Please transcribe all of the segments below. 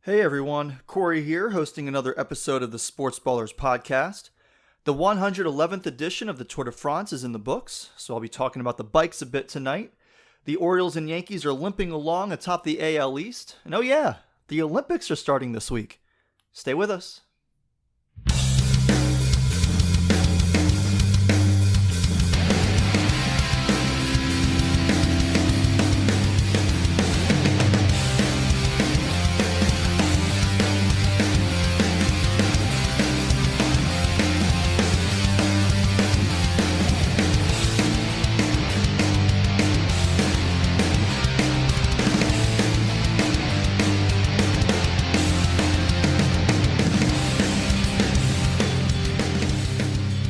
Hey everyone, Cory here, hosting another episode of the Sports Ballers podcast. The 111th edition of the Tour de France is in the books, so I'll be talking about the bikes a bit tonight. The Orioles and Yankees are limping along atop the AL East, and oh yeah, the Olympics are starting this week. Stay with us.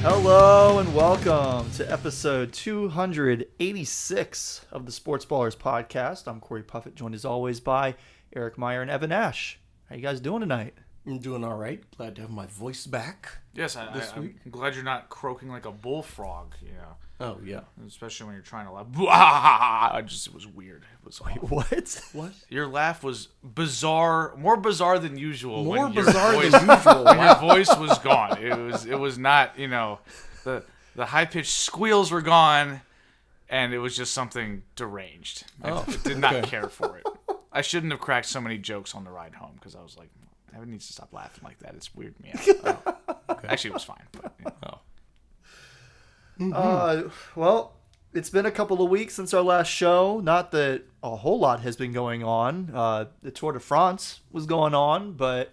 Hello and welcome to episode 286 of the Sports Ballers podcast. I'm Cory Puffett, joined as always by Eric Meyer and Evan Ash. How you guys doing tonight? I'm doing all right. Glad to have my voice back. Yes, I'm glad you're not croaking like a bullfrog. Yeah. Oh yeah. Especially when you're trying to laugh. It was weird. It was awful. What? Your laugh was bizarre, more bizarre than usual. More bizarre than usual. When your voice was gone. It was not, the high pitched squeals were gone, and it was just something deranged. I did not care for it. I shouldn't have cracked so many jokes on the ride home because I was like, Evan needs to stop laughing like that. It's weirding me out. Okay. Actually, it was fine. But, Well, it's been a couple of weeks since our last show. Not that a whole lot has been going on. The Tour de France was going on, but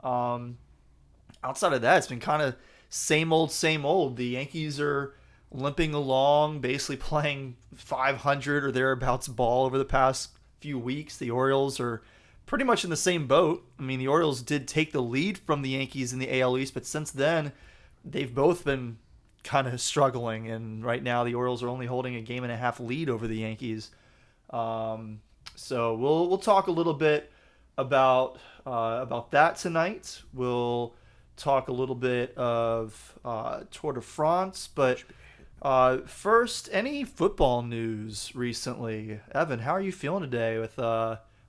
outside of that, it's been kind of same old, same old. The Yankees are limping along, basically playing 500 or thereabouts ball over the past few weeks. The Orioles are pretty much in the same boat. I mean, the Orioles did take the lead from the Yankees in the AL East, but since then, they've both been kind of struggling. And right now, the Orioles are only holding a 1.5 game lead over the Yankees. So we'll talk a little bit about that tonight. We'll talk a little bit of Tour de France, but first, any football news recently? Evan, how are you feeling today with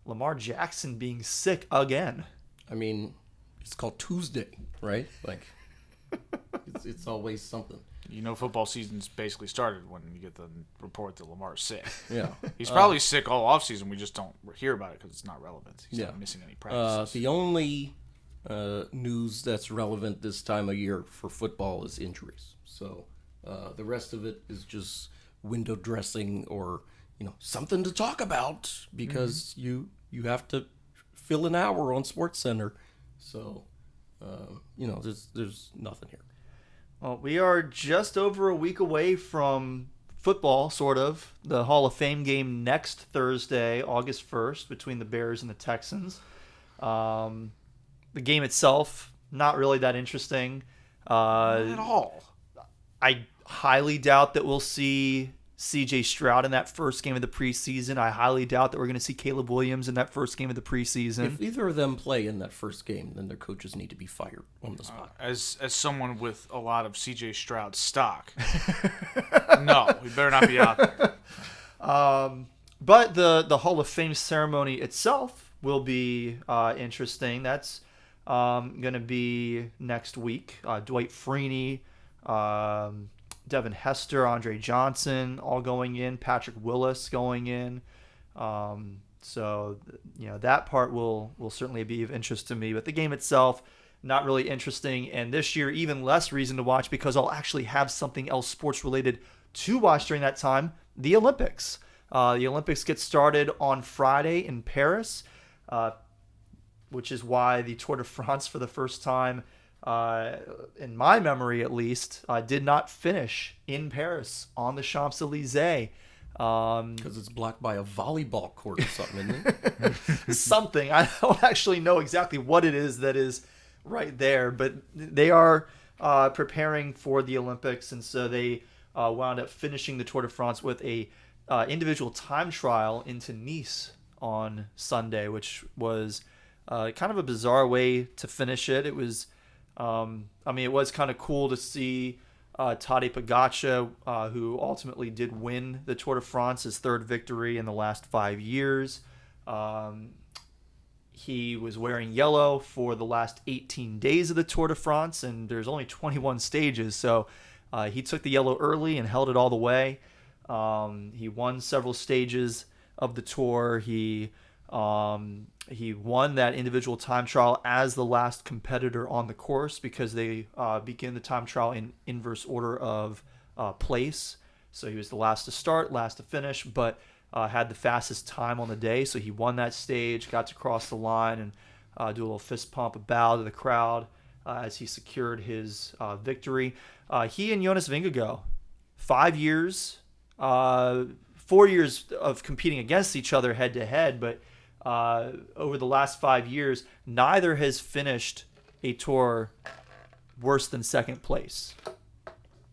Lamar Jackson being sick again? I mean, it's called Tuesday, right? Like, it's always something. Football season's basically started when you get the report that Lamar's sick. Yeah. He's probably sick all offseason. We just don't hear about it because it's not relevant. He's not missing any practices. The only news that's relevant this time of year for football is injuries. So the rest of it is just window dressing or something to talk about because you have to fill an hour on SportsCenter. So there's nothing here. Well, we are just over a week away from football, sort of. The Hall of Fame game next Thursday, August 1st, between the Bears and the Texans. The game itself, not really that interesting. Not at all. I highly doubt that we'll see C.J. Stroud in that first game of the preseason. I highly doubt that we're going to see Caleb Williams in that first game of the preseason. If either of them play in that first game, then their coaches need to be fired on the spot. As someone with a lot of C.J. Stroud stock, no, we better not be out there. But the Hall of Fame ceremony itself will be interesting. That's going to be next week. Dwight Freeney, Devin Hester, Andre Johnson, all going in. Patrick Willis going in. So that part will certainly be of interest to me. But the game itself, not really interesting. And this year, even less reason to watch because I'll actually have something else sports related to watch during that time. The Olympics. The Olympics get started on Friday in Paris, which is why the Tour de France for the first time, in my memory at least, did not finish in Paris on the Champs-Élysées. Because it's blocked by a volleyball court or something, isn't it? Something. I don't actually know exactly what it is that is right there, but they are preparing for the Olympics, and so they wound up finishing the Tour de France with a individual time trial into Nice on Sunday, which was kind of a bizarre way to finish it. It was it was kind of cool to see Tadej Pogačar, who ultimately did win the Tour de France, his third victory in the last 5 years. He was wearing yellow for the last 18 days of the Tour de France, and there's only 21 stages, so he took the yellow early and held it all the way. He won several stages of the Tour. He won that individual time trial as the last competitor on the course because they begin the time trial in inverse order of place. So he was the last to start, last to finish, but had the fastest time on the day. So he won that stage, got to cross the line and do a little fist pump, a bow to the crowd as he secured his victory. He and Jonas Vingegaard, 5 years, 4 years of competing against each other head to head, but over the last 5 years, neither has finished a tour worse than second place.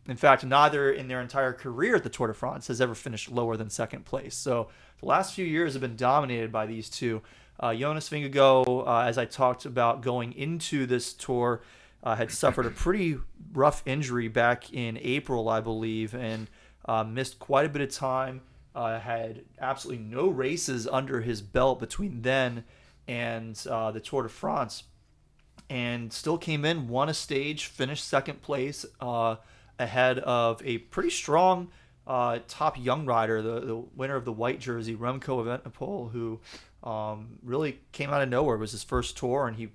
In fact, neither in their entire career at the Tour de France has ever finished lower than second place. So the last few years have been dominated by these two. Jonas Vingegaard, as I talked about going into this tour, had suffered a pretty rough injury back in April, I believe, and missed quite a bit of time. Had absolutely no races under his belt between then and the Tour de France, and still came in, won a stage, finished second place, ahead of a pretty strong top young rider, the winner of the white jersey, Remco Evenepoel, who really came out of nowhere. It was his first tour, and he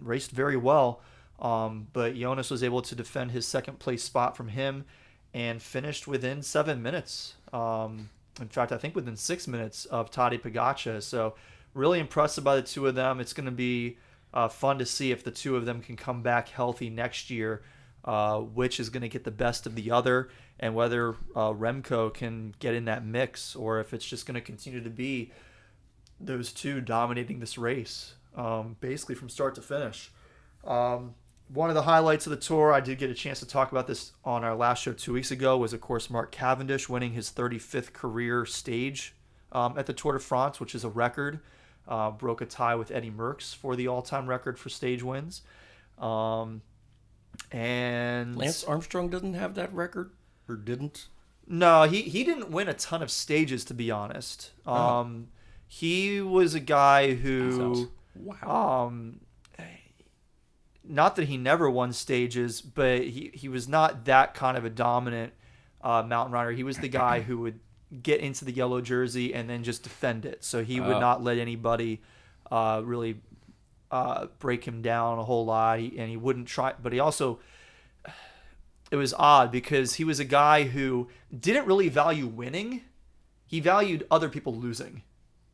raced very well. But Jonas was able to defend his second place spot from him and finished within 7 minutes. In fact, I think within 6 minutes of Tadej Pogačar. So really impressive by the two of them. It's going to be fun to see if the two of them can come back healthy next year. Which is going to get the best of the other, and whether Remco can get in that mix, or if it's just going to continue to be those two dominating this race, basically from start to finish. One of the highlights of the tour, I did get a chance to talk about this on our last show 2 weeks ago, was, of course, Mark Cavendish winning his 35th career stage at the Tour de France, which is a record. Broke a tie with Eddie Merckx for the all-time record for stage wins. And Lance Armstrong doesn't have that record, or didn't? No, he didn't win a ton of stages, to be honest. He was a guy who, wow. Not that he never won stages, but he was not that kind of a dominant mountain rider. He was the guy who would get into the yellow jersey and then just defend it. So he would not let anybody really break him down a whole lot, and he wouldn't try. But he also, it was odd because he was a guy who didn't really value winning. He valued other people losing.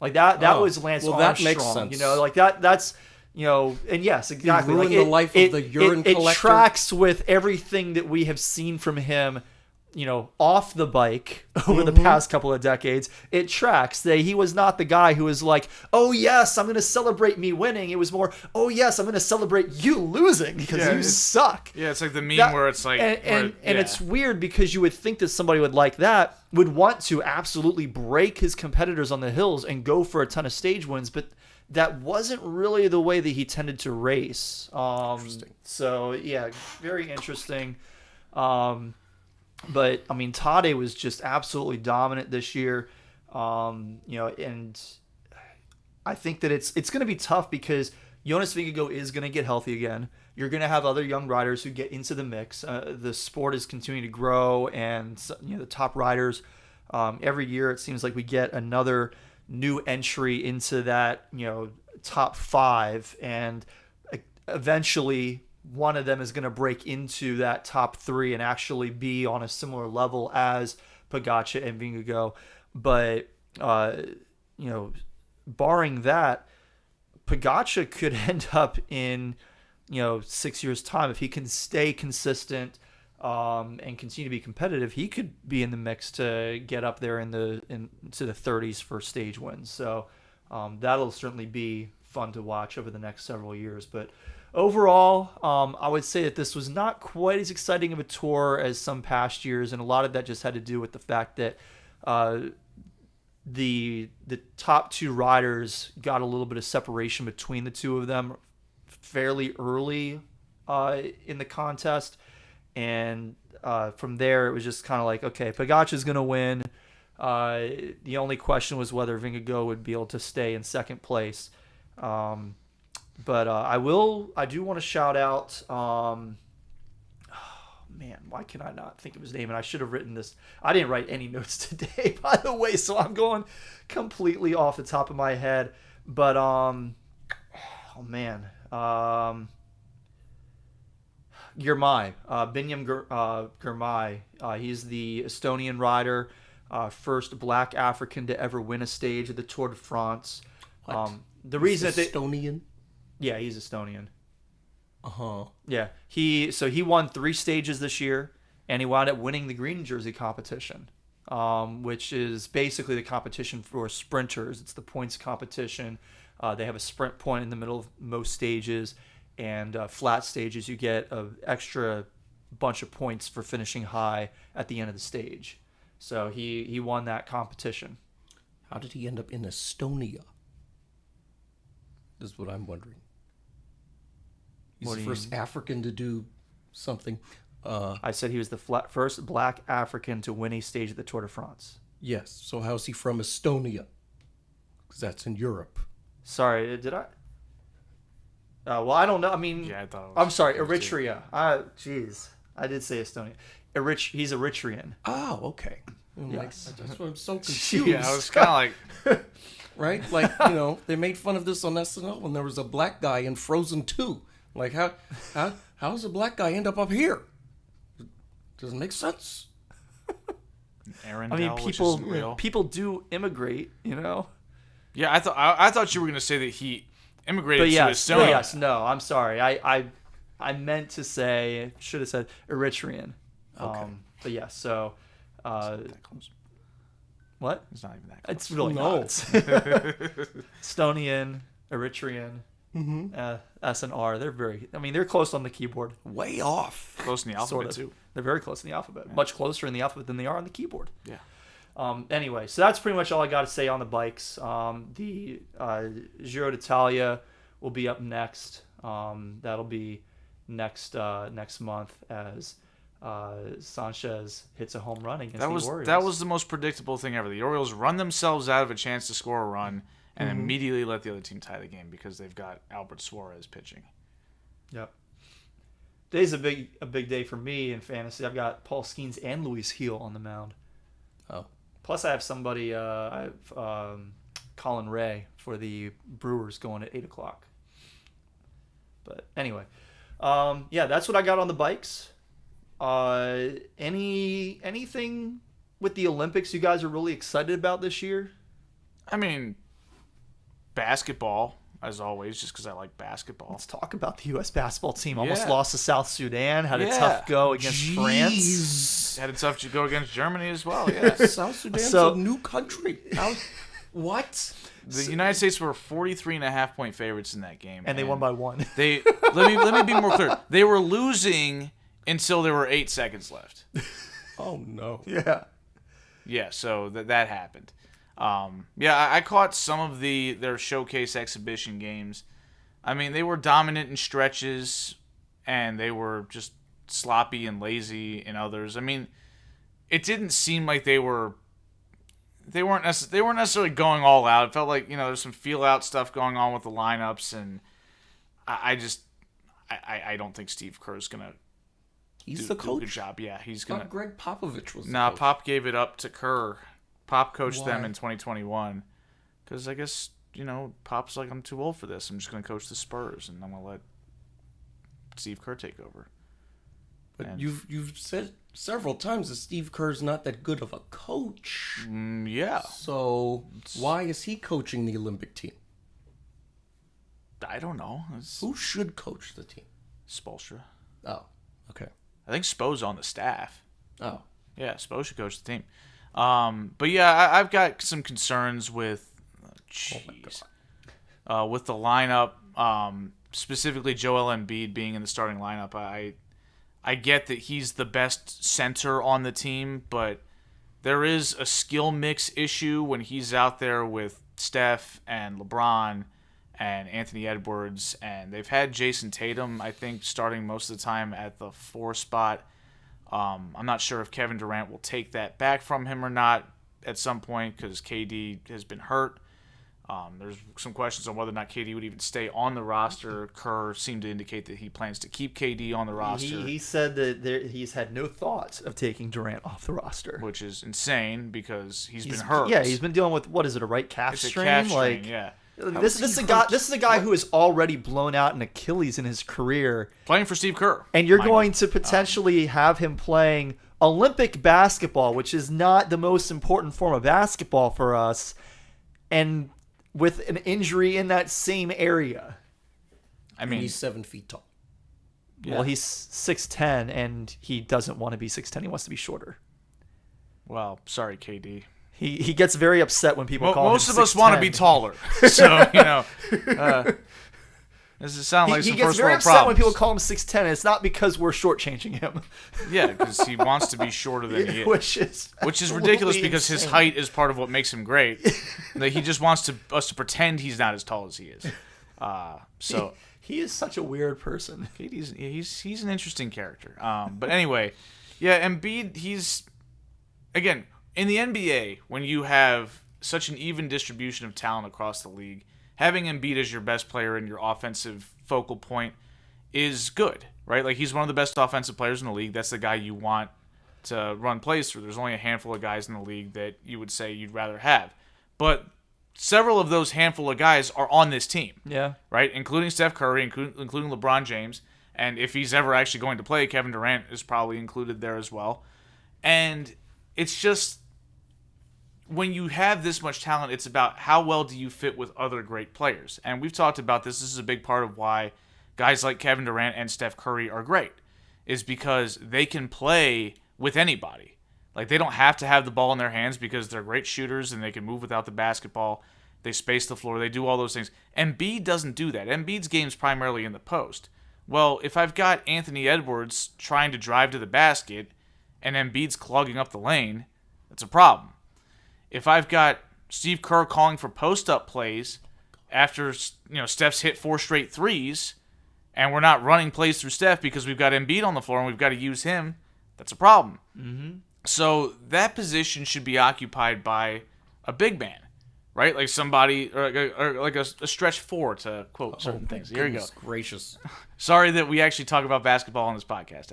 Like that was Lance Armstrong. That makes sense. You know, like that's, you know, and yes, exactly. He ruined like the life of the urine collector. It tracks with everything that we have seen from him, you know, off the bike over the past couple of decades. It tracks that he was not the guy who was like, oh yes, I'm going to celebrate me winning. It was more, oh yes, I'm going to celebrate you losing because you suck. Yeah, it's like the meme where it's like, and it's weird because you would think that somebody would like that would want to absolutely break his competitors on the hills and go for a ton of stage wins, but that wasn't really the way that he tended to race. Interesting. So yeah, very interesting. But I mean, Tadej was just absolutely dominant this year. You know, and I think that it's going to be tough because Jonas Vingegaard is going to get healthy again. You're going to have other young riders who get into the mix. The sport is continuing to grow, and you know, the top riders, every year it seems like we get another new entry into that, you know, top five, and eventually one of them is going to break into that top three and actually be on a similar level as Pogačar and Vingegaard. But you know, barring that, Pogačar could end up in, you know, 6 years' time if he can stay consistent and continue to be competitive. He could be in the mix to get up there into the 30s for stage wins. So that'll certainly be fun to watch over the next several years. But overall, I would say that this was not quite as exciting of a tour as some past years, and a lot of that just had to do with the fact that the top two riders got a little bit of separation between the two of them fairly early in the contest, and from there it was just kind of like, okay, Pogačar's going to win. The only question was whether Vingegaard would be able to stay in second place. But I do want to shout out. Man, why can I not think of his name? And I should have written this. I didn't write any notes today, by the way, so I'm going completely off the top of my head. But oh man, Girmay, Girmay. He's the Estonian rider, first Black African to ever win a stage of the Tour de France. What? The reason that Estonian? yeah, he's Estonian. Uh-huh. Yeah, he won 3 stages this year, and he wound up winning the green jersey competition, which is basically the competition for sprinters. It's the points competition. They have a sprint point in the middle of most stages, and flat stages you get an extra bunch of points for finishing high at the end of the stage. So he won that competition. How did he end up in Estonia? This is what I'm wondering. He's What the do you first mean? African to do something. I said he was the first Black African to win a stage at the Tour de France. Yes. So how's he from Estonia? Because that's in Europe. Sorry, did I? Well, I don't know. I mean, Yeah, I thought it was, I'm sorry, it was too. Eritrea. Jeez, I did say Estonia. He's Eritrean. Oh, okay. I'm like, Yes. that's why I'm so confused. Yeah, I was kind of like, Right? Like, they made fun of this on SNL when there was a black guy in Frozen 2. Like, how's a black guy end up here? Doesn't make sense. I mean, Arendelle, which isn't real. people do immigrate, Yeah, I thought you were gonna say that he immigrated But to yes, Estonia. no, I'm sorry. I meant to say, should have said Eritrean. Okay. But yeah, so That close. what? It's not even that close. It's really No. not. Estonian, Eritrean, S and R. They're close on the keyboard. Way off. Close in the Sort alphabet of. too. They're very close in the alphabet. Much closer in the alphabet than they are on the keyboard. Yeah. Anyway, so that's pretty much all I got to say on the bikes. The Giro d'Italia will be up next. That'll be next month as Sanchez hits a home run against the Orioles. That was the most predictable thing ever. The Orioles run themselves out of a chance to score a run and immediately let the other team tie the game because they've got Albert Suarez pitching. Yep. Today's a big day for me in fantasy. I've got Paul Skeens and Luis Heel on the mound. Oh. Plus, I have somebody. I have Colin Ray for the Brewers going at 8:00. But anyway, yeah, that's what I got on the bikes. Anything with the Olympics you guys are really excited about this year? I mean, basketball, as always, just because I like basketball. Let's talk about the U.S. basketball team. Almost Yeah. lost to South Sudan. Had a Yeah. tough go against France. Jeez. Had it tough to go against Germany as well. Yeah. South Sudan's So- a new country. What? The United States were 43.5-point favorites in that game, And they won by 1. They let me be more clear. They were losing until there were 8 seconds left. Oh, no. Yeah. Yeah, so that happened. Yeah, I caught some of their showcase exhibition games. I mean, they were dominant in stretches, and they were just sloppy and lazy in others. I mean, it didn't seem like they weren't necessarily going all out. It felt like there's some feel out stuff going on with the lineups, and I don't think Steve Kerr's gonna He's do the a good coach? job. Yeah, he's I gonna. thought Greg Popovich was Nah, the coach. Pop gave it up to Kerr. Pop coached them Why? in 2021 because I guess Pop's like, I'm too old for this. I'm just gonna coach the Spurs, and I'm gonna let Steve Kerr take over. But And- you've said several times that Steve Kerr's not that good of a coach. Yeah, So why is he coaching the Olympic team? I don't know. It's Who should coach the team? Spoelstra. Oh, okay. I think Spo's on the staff. Oh, Yeah, Spo should coach the team. But yeah, I've got some concerns with, with the lineup. Specifically, Joel Embiid being in the starting lineup. I get that he's the best center on the team, but there is a skill mix issue when he's out there with Steph and LeBron and Anthony Edwards, and they've had Jason Tatum, I think, starting most of the time at the 4 spot. I'm not sure if Kevin Durant will take that back from him or not at some point because KD has been hurt. There's some questions on whether or not KD would even stay on the roster. Kerr seemed to indicate that he plans to keep KD on the roster. He said that he's had no thoughts of taking Durant off the roster, which is insane because he's been hurt. Yeah, he's been dealing with, what is it, a right calf strain? A calf strain, yeah. This is a guy who has already blown out an Achilles in his career. Playing for Steve Kerr. And you're going to potentially have him playing Olympic basketball, which is not the most important form of basketball for us, and with an injury in that same area. I mean, he's 7 feet tall. Well, he's 6'10", and he doesn't want to be 6'10". He wants to be shorter. Well, sorry, KD. He gets very upset when people call him 6'10". Most of us want to be taller. So, does it sound like some first world problems? He gets very upset when people call him 6'10", and it's not because we're shortchanging him. Yeah, because he wants to be shorter than he is. Which is ridiculous because his height is part of what makes him great. That he just wants us to pretend he's not as tall as he is. He is such a weird person. He's an interesting character. But anyway, yeah, Embiid, he's, again, in the NBA, when you have such an even distribution of talent across the league, having Embiid as your best player and your offensive focal point is good, right? Like, he's one of the best offensive players in the league. That's the guy you want to run plays through. There's only a handful of guys in the league that you would say you'd rather have. But several of those handful of guys are on this team. Yeah. Right? Including Steph Curry, including LeBron James. And if he's ever actually going to play, Kevin Durant is probably included there as well. And it's just, when you have this much talent, it's about how well do you fit with other great players. And we've talked about this. This is a big part of why guys like Kevin Durant and Steph Curry are great, is because they can play with anybody. Like, they don't have to have the ball in their hands because they're great shooters and they can move without the basketball. They space the floor. They do all those things. Embiid doesn't do that. Embiid's game's primarily in the post. Well, if I've got Anthony Edwards trying to drive to the basket and Embiid's clogging up the lane, that's a problem. If I've got Steve Kerr calling for post-up plays after, Steph's hit 4 straight threes, and we're not running plays through Steph because we've got Embiid on the floor and we've got to use him, that's a problem. Mm-hmm. So that position should be occupied by a big man, right? Like somebody, or like a stretch 4 to quote certain things. Here you go. Gracious. Sorry that we actually talk about basketball on this podcast.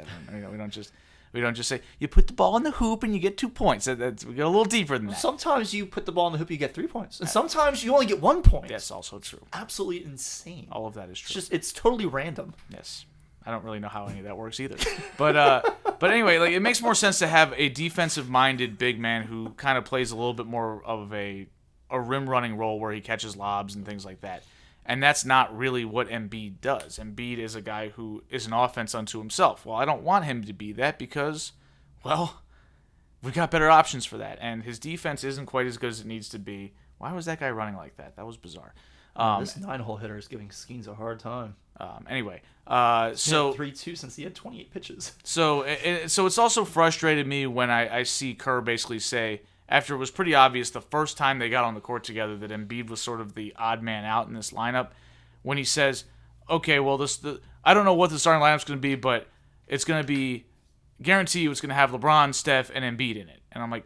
We don't just say you put the ball in the hoop and you get 2 points. We go a little deeper than that. Sometimes you put the ball in the hoop, you get 3 points, and sometimes you only get 1 point. That's also true. Absolutely insane. All of that is true. It's totally random. Yes. I don't really know how any of that works either. But anyway, like, it makes more sense to have a defensive-minded big man who kind of plays a little bit more of a rim-running role where he catches lobs and things like that. And that's not really what Embiid does. Embiid is a guy who is an offense unto himself. Well, I don't want him to be that because, well, we've got better options for that. And his defense isn't quite as good as it needs to be. Why was that guy running like that? That was bizarre. This 9-hole hitter is giving Skeens a hard time. Anyway, so 3-2 since he had 28 pitches. So it's also frustrated me when I see Kerr basically say, after it was pretty obvious the first time they got on the court together that Embiid was sort of the odd man out in this lineup, when he says, okay, well, I don't know what the starting lineup's going to be, but it's going to be, guarantee you it's going to have LeBron, Steph, and Embiid in it. And I'm like,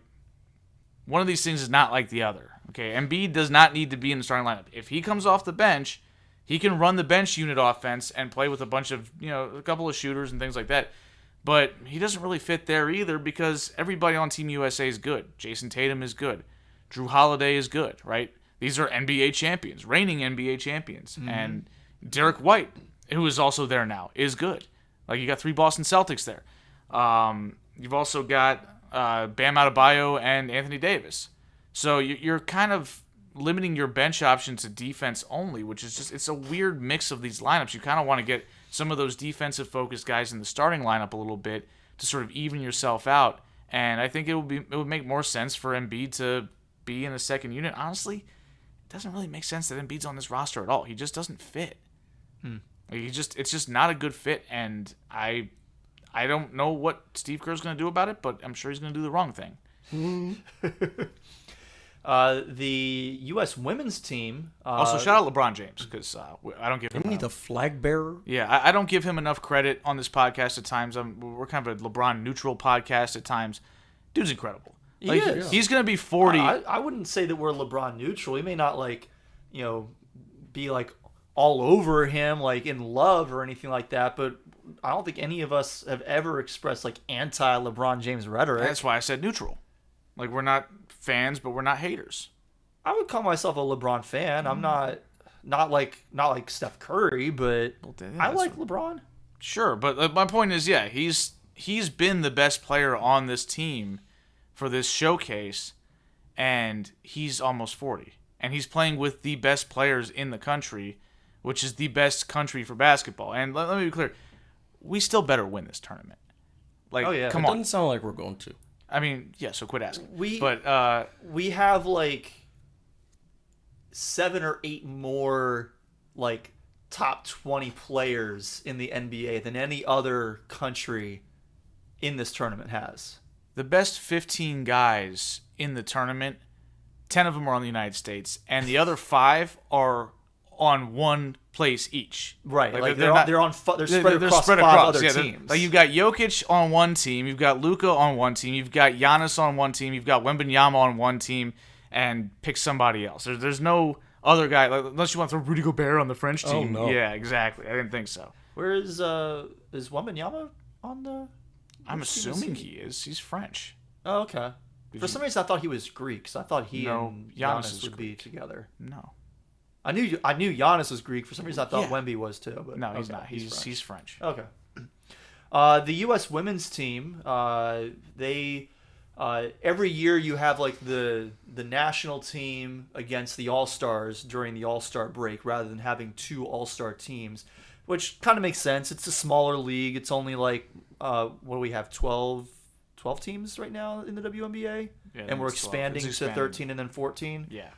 one of these things is not like the other. Okay, Embiid does not need to be in the starting lineup. If he comes off the bench, he can run the bench unit offense and play with a bunch of, a couple of shooters and things like that. But he doesn't really fit there either because everybody on Team USA is good. Jason Tatum is good. Drew Holiday is good, right? These are NBA champions, reigning NBA champions. Mm-hmm. And Derek White, who is also there now, is good. Like, you got 3 Boston Celtics there. You've also got Bam Adebayo and Anthony Davis. So you're kind of limiting your bench option to defense only, which is just, it's a weird mix of these lineups. You kind of want to get some of those defensive-focused guys in the starting lineup a little bit to sort of even yourself out. And I think it would make more sense for Embiid to be in the second unit. Honestly, it doesn't really make sense that Embiid's on this roster at all. He just doesn't fit. It's just not a good fit, and I don't know what Steve Kerr's going to do about it, but I'm sure he's going to do the wrong thing. The U.S. women's team. Also, shout out LeBron James because I don't give him. Isn't he the flag bearer? Yeah, I don't give him enough credit on this podcast at times. We're kind of a LeBron neutral podcast at times. Dude's incredible. He's going to be 40. I wouldn't say that we're LeBron neutral. He may not be like all over him, like in love or anything like that. But I don't think any of us have ever expressed like anti-LeBron James rhetoric. That's why I said neutral. Like, we're not fans, but we're not haters. I would call myself a LeBron fan. I'm not like Steph Curry, but I like LeBron. Sure, but my point is, yeah, he's been the best player on this team for this showcase, and he's almost 40. And he's playing with the best players in the country, which is the best country for basketball. And let me be clear, we still better win this tournament. Like, come It on. doesn't sound like we're going to. I mean, yeah, so quit asking. We have like 7 or 8 more like top 20 players in the NBA than any other country in this tournament has. The best 15 guys in the tournament, 10 of them are on the United States, and the other 5 are on one place each. Right, like they're spread across 5 other teams. Like, you've got Jokic on one team, you've got Luka on one team, you've got Giannis on one team, you've got Wembanyama on one team, and pick somebody else. There's no other guy, like, unless you want to throw Rudy Gobert on the French team. Oh, no. Yeah, exactly. I didn't think so. Where is Wembanyama on the? I'm assuming he is. He's French. Oh, okay. For some reason, I thought he was Greek, so I thought he and Giannis would be together. No. I knew Giannis was Greek. For some reason, I thought Wemby was too. But No, he's not. He's French. Okay. The U.S. women's team, they every year you have like the national team against the All-Stars during the All-Star break rather than having 2 All-Star teams, which kind of makes sense. It's a smaller league. It's only like what do we have, 12 teams right now in the WNBA? Yeah, and we're it's 12. expanding It's to expanding. 13 and then 14. Yeah.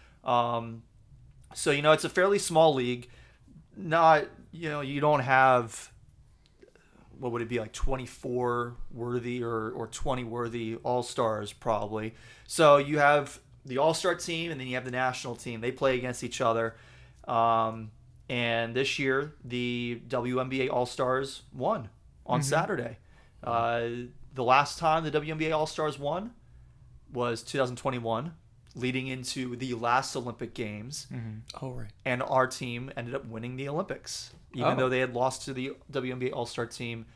So, it's a fairly small league. Not, you don't have, what would it be, like 24 worthy or 20 worthy All-Stars probably. So you have the All-Star team and then you have the national team. They play against each other. And this year, the WNBA All-Stars won on Saturday. The last time the WNBA All-Stars won was 2021. Leading into the last Olympic Games. Oh, right. And our team ended up winning the Olympics, even though they had lost to the WNBA All-Star team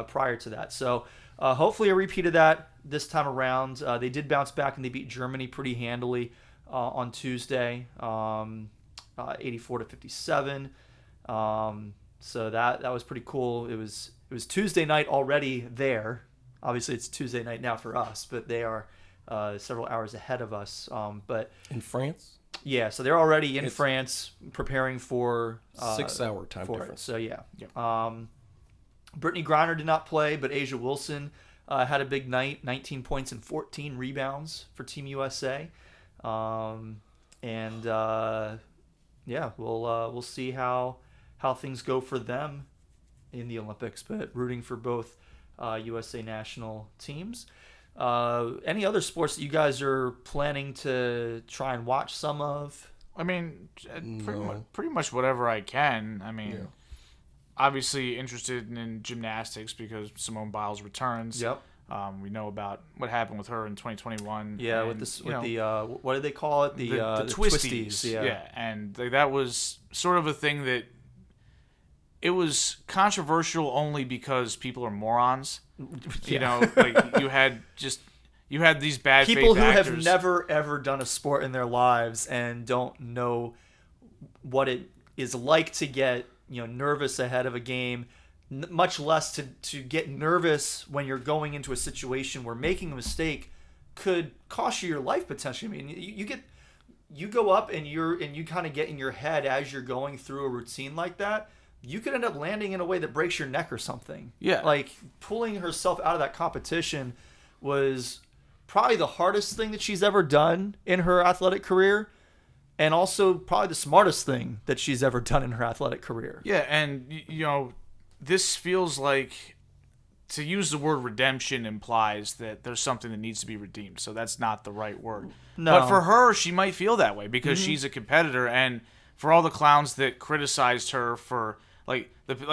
prior to that. So hopefully a repeat of that this time around. They did bounce back and they beat Germany pretty handily on Tuesday, 84-57. So that was pretty cool. It was Tuesday night already there. Obviously, it's Tuesday night now for us, but they are several hours ahead of us. But in France? Yeah, so they're already in France preparing for 6-hour time difference. So yeah. Brittany Griner did not play, but Asia Wilson had a big night, 19 points and 14 rebounds for Team USA. We'll see how things go for them in the Olympics, but rooting for both USA national teams. Any other sports that you guys are planning to try and watch some of? I mean, pretty much whatever I can. I mean, obviously interested in gymnastics because Simone Biles returns. Yep. We know about what happened with her in 2021. Yeah, and, the what did they call it? The twisties. Yeah, and that was sort of a thing that it was controversial only because people are morons. You know, like you had these bad people faith who actors. have never ever done a sport in their lives and don't know what it is like to get nervous ahead of a game, much less to get nervous when you're going into a situation where making a mistake could cost you your life potentially. I mean, you go up and you kind of get in your head as you're going through a routine like that. You could end up landing in a way that breaks your neck or something. Yeah. Like, pulling herself out of that competition was probably the hardest thing that she's ever done in her athletic career, and also probably the smartest thing that she's ever done in her athletic career. Yeah, and, this feels like, to use the word redemption implies that there's something that needs to be redeemed, so that's not the right word. No. But for her, she might feel that way because she's a competitor, and for all the clowns that criticized her for... Like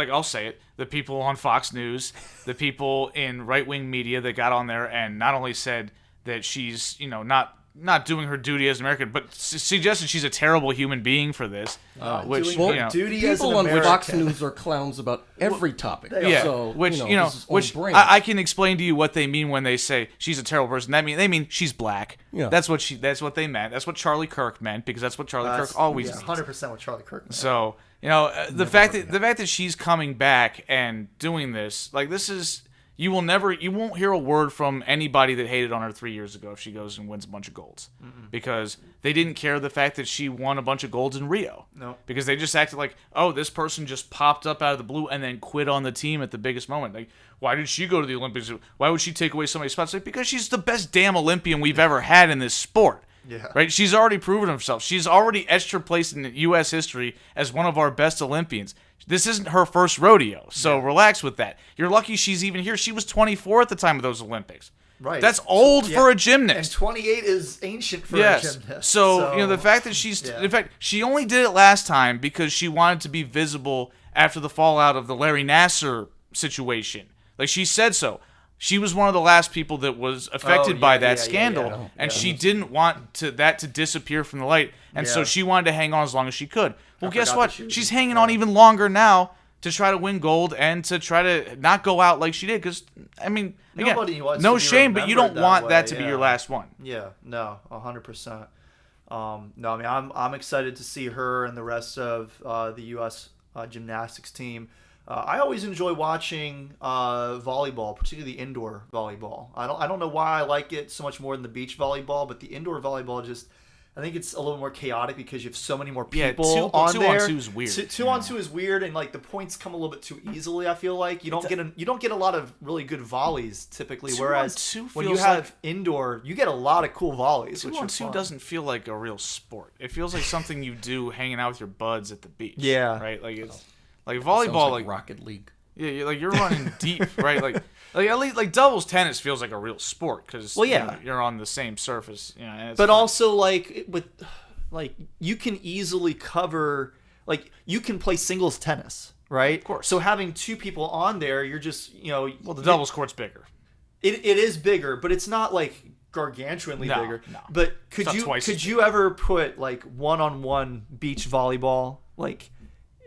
I'll say it, the people on Fox News, the people in right-wing media that got on there and not only said that she's, not not doing her duty as an American, but suggested she's a terrible human being for this. Which doing you know, duty as an People on American. Fox News are clowns about every topic. yeah, So, which you know, this is on which brand. I can explain to you what they mean when they say she's a terrible person. They mean she's black. Yeah. That's what they meant. That's what Charlie Kirk meant, because that's what Charlie Kirk always means. 100% what Charlie Kirk meant. So the fact that she's coming back and doing this, like, this is, you won't hear a word from anybody that hated on her 3 years ago if she goes and wins a bunch of golds, because they didn't care the fact that she won a bunch of golds in Rio. No. Because they just acted like, oh, this person just popped up out of the blue and then quit on the team at the biggest moment. Like, why did she go to the Olympics? Why would she take away somebody's spots? Like, because she's the best damn Olympian we've ever had in this sport. Yeah. Right? She's already proven herself. She's already etched her place in U.S. history as one of our best Olympians. This isn't her first rodeo, so relax with that. You're lucky she's even here. She was 24 at the time of those Olympics. Right. That's old for a And gymnast. 28 is ancient for a gymnast. So, the fact that in fact, she only did it last time because she wanted to be visible after the fallout of the Larry Nassar situation. Like, she said so. She was one of the last people that was affected by that scandal, and she didn't want that to disappear from the light, and so she wanted to hang on as long as she could. Well, guess what? She's hanging on even longer now to try to win gold and to try to not go out like she did, because, I mean, again, Nobody wants no to be shame, but you don't remembered want that that way, to be yeah. your last one. Yeah, no, 100%. No, I mean, I'm excited to see her and the rest of the U.S. Gymnastics team. I always enjoy watching volleyball, particularly the indoor volleyball. I don't know why I like it so much more than the beach volleyball, but the indoor volleyball just, I think it's a little more chaotic because you have so many more people on two there. on two is weird. Two on two is weird, and like the points come a little bit too easily. I feel like you don't get a lot of really good volleys typically. Whereas 2-on-2 when you feels have like- indoor, you get a lot of cool volleys. Which are 2-on-2 fun. doesn't feel like a real sport. It feels like something you do hanging out with your buds at the beach. Yeah. Right? Like, it's like Sounds volleyball, like like Rocket League. yeah, you're running deep, right? Like at least like doubles tennis feels like a real sport because you're on the same surface. And it's But fun. also like you can easily cover, like you can play singles tennis, right? Of course. So having two people on there, you're just the doubles court's bigger. It is bigger, but it's not like gargantuanly No, bigger. no. But It's not twice as could you ever put like one-on-one beach volleyball? Like,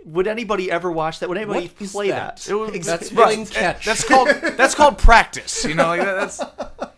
would anybody ever watch that? Would anybody What is play that? that? It was- That's Right. playing catch. That's called practice. Like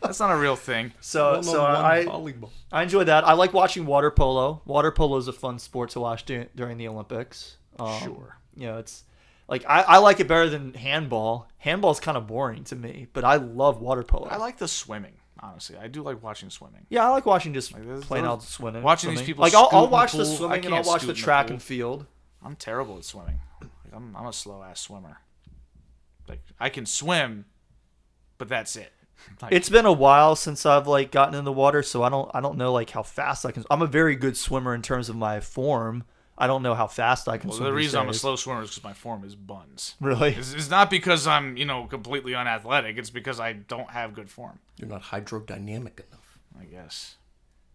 that's not a real thing. So One-on-one volleyball. I enjoy that. I like watching water polo. Water polo is a fun sport to watch during the Olympics. Sure. It's like I like it better than handball. Handball's kind of boring to me, but I love water polo. I like the swimming. Honestly, I do like watching swimming. Yeah, I like watching just there's- plain there's- out swimming. watching these people Like scoot I'll in the watch the pool. I swimming and I'll can't watch scoot the in the track pool. and field. I'm terrible at swimming. Like, I'm a slow ass swimmer. Like, I can swim, but that's it. Like, It's been a while since I've like gotten in the water, so I don't know like how fast I can. I'm a very good swimmer in terms of my form. I don't know how fast I can swim. the these reason I'm a days. slow swimmer is because my form is buns. Really? It's not because I'm completely unathletic. It's because I don't have good form. You're not hydrodynamic enough. I guess.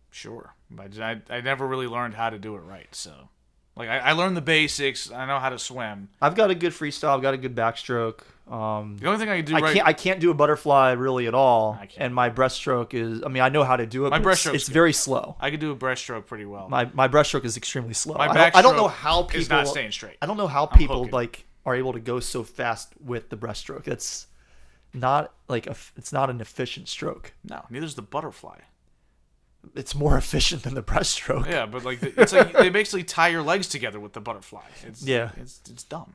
Sure. But I never really learned how to do it right. So, like, I learned the basics. I know how to swim. I've got a good freestyle. I've got a good backstroke. The only thing I can do I can't do a butterfly really at all. I can't. And my breaststroke is. I mean, I know how to do it. My but breaststroke's it's good. very slow. I could do a breaststroke pretty well. My breaststroke is extremely slow. My I don't know backstroke how people is not staying straight. I don't know how I'm people hooking. like are able to go so fast with the breaststroke. It's not like it's not an efficient stroke. No, neither's the butterfly. It's more efficient than the breaststroke. Yeah, but like it's like they basically tie your legs together with the butterfly. It's dumb.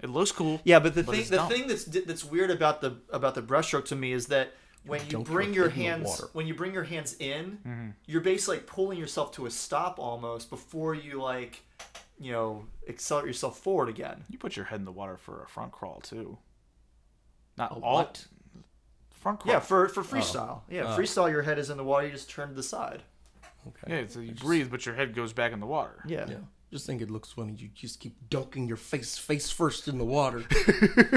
It looks cool. Yeah, but the it's dumb. thing that's weird about the breaststroke to me is that when you Dunk bring your your head in the hands water. when you bring your hands in, Mm-hmm. you're basically like pulling yourself to a stop almost before you like accelerate yourself forward again. You put your head in the water for a front crawl too. Not A all what? front crawl. Yeah, for freestyle. Freestyle, your head is in the water. You just turn to the side. Okay. Yeah, so you breathe, but your head goes back in the water. Yeah. Yeah. Just think it looks funny. You just keep dunking your face first in the water.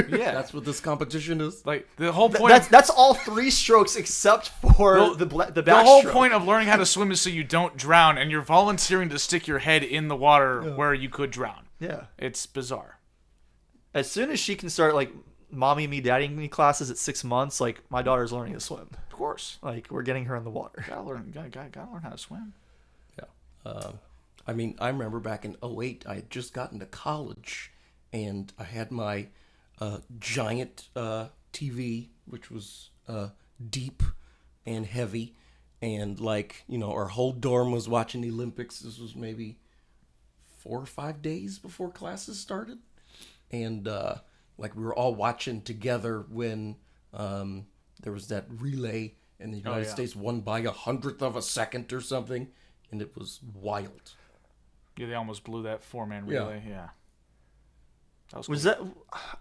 Yeah, That's what this competition is. like the whole point. That's all three strokes except for Well, the the backstroke. whole point of learning how to swim is so you don't drown, and you're volunteering to stick your head in the water where you could drown. Yeah. It's bizarre. As soon as she can start like mommy me, daddy me classes at 6 months, like my daughter's learning to swim. Of course. Like we're getting her in the water. Gotta learn how to swim. Yeah. I mean, I remember back in '08, I had just gotten to college, and I had my giant TV, which was deep and heavy, and like, you know, our whole dorm was watching the Olympics. This was maybe 4 or 5 days before classes started, and like we were all watching together when there was that relay, and the United States won by 100th of a second or something, and it was wild. Yeah, they almost blew that 4-man relay. Yeah. That was cool. Was that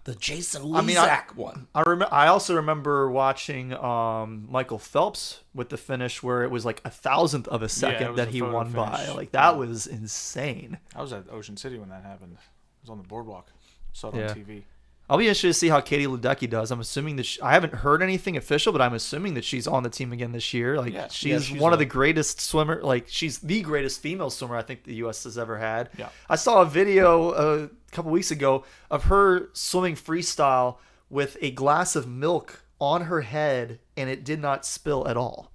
The Jason Lezak one? I also remember watching Michael Phelps with the finish where it was like 1,000th of a second was that a he photo won by. finish. Like that was insane. I was at Ocean City when that happened. I was on the boardwalk. Saw it Yeah. on TV. I'll be interested to see how Katie Ledecky does. I'm assuming that I haven't heard anything official, but I'm assuming that she's on the team again this year. Like she's one of the greatest swimmer. Like she's the greatest female swimmer I think the U.S. has ever had. Yeah. I saw a video a couple weeks ago of her swimming freestyle with a glass of milk on her head, and it did not spill at all.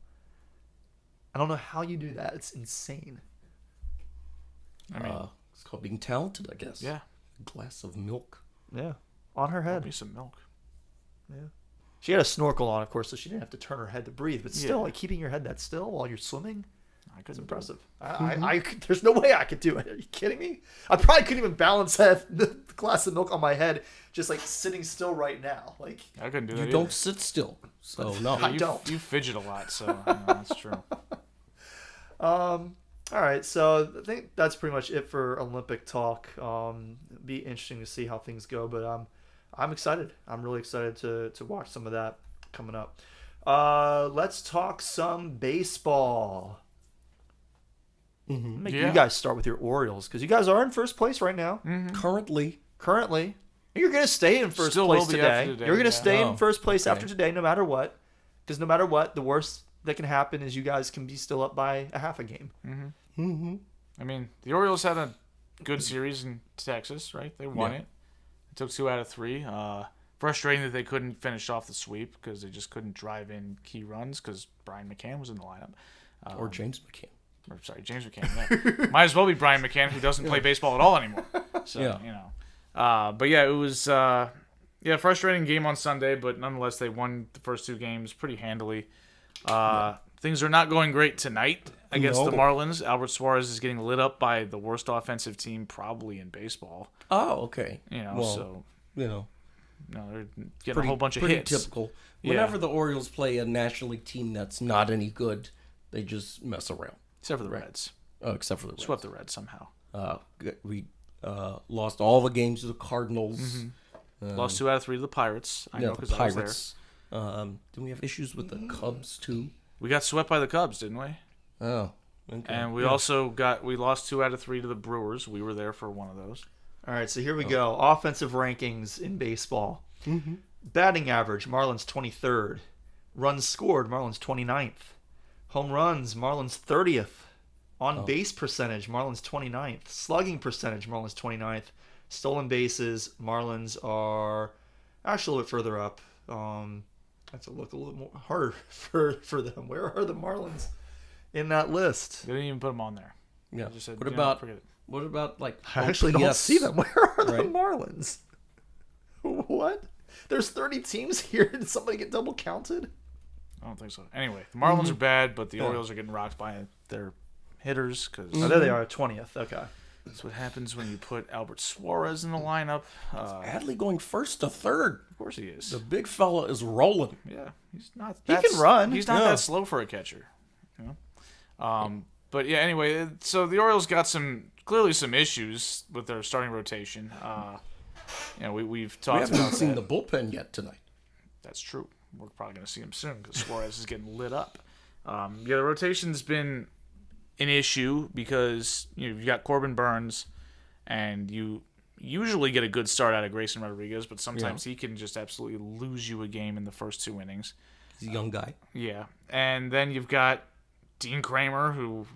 I don't know how you do that. It's insane. I mean, It's called being talented, I guess. yeah. A glass of milk. Yeah, on her head. Give me some milk. Yeah. She had a snorkel on, of course, so she didn't have to turn her head to breathe. But still, Yeah. like keeping your head that still while you're swimming, I it's couldn't. impressive. There's no way I could do it. Are you kidding me? I probably couldn't even balance the glass of milk on my head, just like sitting still right now. Like I couldn't do that. You either. don't sit still, so no. I don't. You fidget a lot, so I know, that's true. All right, so I think that's pretty much it for Olympic talk. Be interesting to see how things go, but I'm excited. I'm really excited to watch some of that coming up. Let's talk some baseball. Make Yeah. you guys start with your Orioles because you guys are in first place right now. Currently, Currently, you're going to stay in first Still place will be after today. today, You're going to yeah. stay in Oh, first place okay. after today, no matter what. Because no matter what, the worst that can happen is you guys can be still up by a half a game. I mean, the Orioles had a good series in Texas, right? They won Yeah. it. They took 2 out of 3. Frustrating that they couldn't finish off the sweep because they just couldn't drive in key runs because Brian McCann was in the lineup. or James McCann. Or, sorry, James McCann. Yeah. Might as well be Brian McCann, who doesn't play baseball at all anymore. So, Yeah. you know. But yeah, it was frustrating game on Sunday, but nonetheless, they won the first 2 games pretty handily. Things are not going great tonight against the No. Marlins. Albert Suarez is getting lit up by the worst offensive team probably in baseball. Oh, okay. You know, Well, so you know, they're getting a whole bunch of hits. typical. Yeah. Whenever the Orioles play a National League team that's not any good, they just mess around. Except for the Reds. Except for the Reds. Swept the Reds somehow. We lost all the games to the Cardinals. Lost 2 out of 3 to the Pirates. I know The because I was there. Pirates. Didn't we have issues with the Cubs too? We got swept by the Cubs, didn't we? Oh, okay. And we also we lost 2 out of 3 to the Brewers. We were there for one of those. All right, so here we go. Offensive rankings in baseball. Batting average, Marlins 23rd. Runs scored, Marlins 29th. Home runs, Marlins 30th. On base percentage, Marlins 29th. Slugging percentage, Marlins 29th. Stolen bases, Marlins are actually a little bit further up. That's to look a little more harder for them. Where are the Marlins in that list? They didn't even put them on there. yeah. They just said, What you know, about forget it. what about like? I actually don't OPS? see them. Where are the Right. Marlins? What? There's 30 teams here. Did somebody get double counted? I don't think so. Anyway, the Marlins are bad, but the Orioles are getting rocked by their hitters because Oh, there they are, 20th. Okay. that's what happens when you put Albert Suarez in the lineup. Adley going first to third. Of course he is. The big fella is rolling. Yeah, he's not. He can run. He's not Yeah. that slow for a catcher. You know? But yeah. Anyway, so the Orioles got clearly some issues with their starting rotation. You know, we've We talked haven't about seen that. the bullpen yet tonight. That's true. We're probably going to see him soon because Suarez is getting lit up. The rotation's been an issue because you've got Corbin Burns, and you usually get a good start out of Grayson Rodriguez, but sometimes he can just absolutely lose you a game in the first 2 innings. He's a young guy. Yeah, and then you've got Dean Kramer, who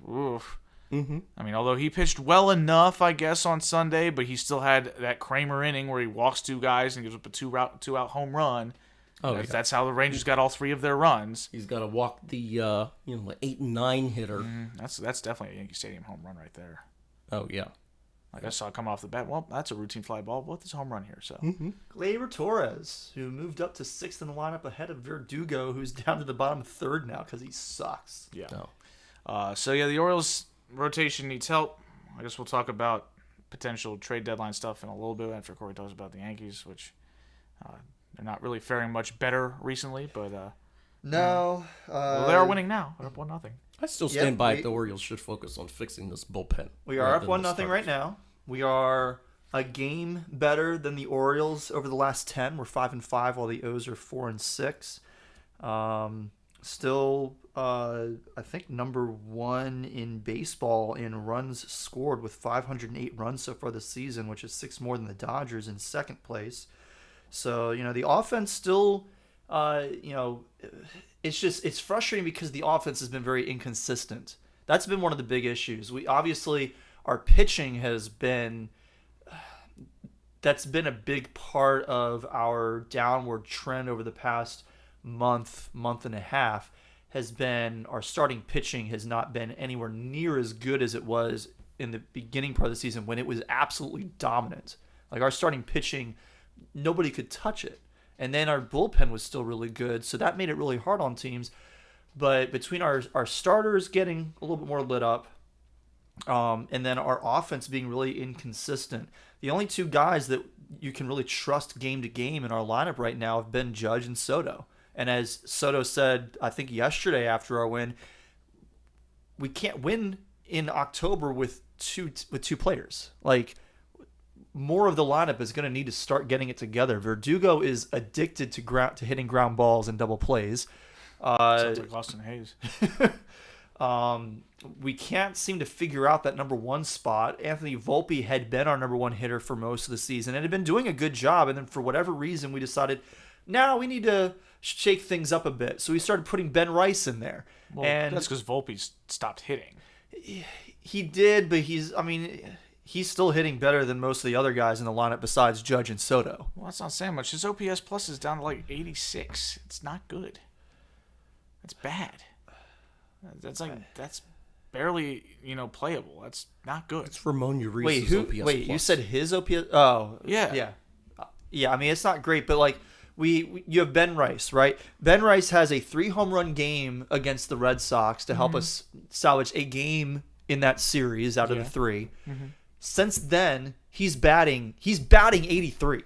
Mm-hmm. I mean, although he pitched well enough, I guess, on Sunday, but he still had that Kramer inning where he walks 2 guys and gives up a two-out home run. Oh, yeah. That's how the Rangers got all 3 of their runs. He's got to walk the 8 and 9 hitter. That's definitely a Yankee Stadium home run right there. Oh yeah. Like I saw it come off the bat. Well, that's a routine fly ball. What is home run here? So Gleyber Torres, who moved up to 6th in the lineup ahead of Verdugo, who's down to the bottom 3rd now because he sucks. yeah. No. The Orioles rotation needs help. I guess we'll talk about potential trade deadline stuff in a little bit after Cory talks about the Yankees, which they're not really faring much better recently, but No. they are winning now. They're up 1-0. I still stand by it. The Orioles should focus on fixing this bullpen. We are up 1-0 right now. We are a game better than the Orioles over the last 10. We're 5-5, while the O's are 4-6. Still, I think number 1 in baseball in runs scored with 508 runs so far this season, which is 6 more than the Dodgers in second place. So, the offense still, it's frustrating because the offense has been very inconsistent. That's been one of the big issues. Our pitching that's been a big part of our downward trend over the past month and a half, has been our starting pitching has not been anywhere near as good as it was in the beginning part of the season when it was absolutely dominant. Like our starting pitching, nobody could touch it. And then our bullpen was still really good, so that made it really hard on teams. But between our starters getting a little bit more lit up, and then our offense being really inconsistent, the only 2 guys that you can really trust game to game in our lineup right now have been Judge and Soto. And as Soto said, I think yesterday after our win, we can't win in October with two players. Like, more of the lineup is going to need to start getting it together. Verdugo is addicted to hitting ground balls and double plays. Sounds like Austin Hayes. We can't seem to figure out that number 1 spot. Anthony Volpe had been our number 1 hitter for most of the season and had been doing a good job. And then for whatever reason, we decided, now we need to shake things up a bit. So we started putting Ben Rice in there. Well, and that's because Volpe stopped hitting. He did, but he's still hitting better than most of the other guys in the lineup besides Judge and Soto. Well, that's not saying much. His OPS plus is down to like 86. It's not good. That's bad. That's barely, playable. That's not good. It's Ramon Urias' OPS plus. You said his OPS? Oh, yeah. Yeah, I mean, it's not great, but like you have Ben Rice, right? Ben Rice has a 3 home run game against the Red Sox to help us salvage a game in that series out of the 3. Mm-hmm. Since then, he's batting 83.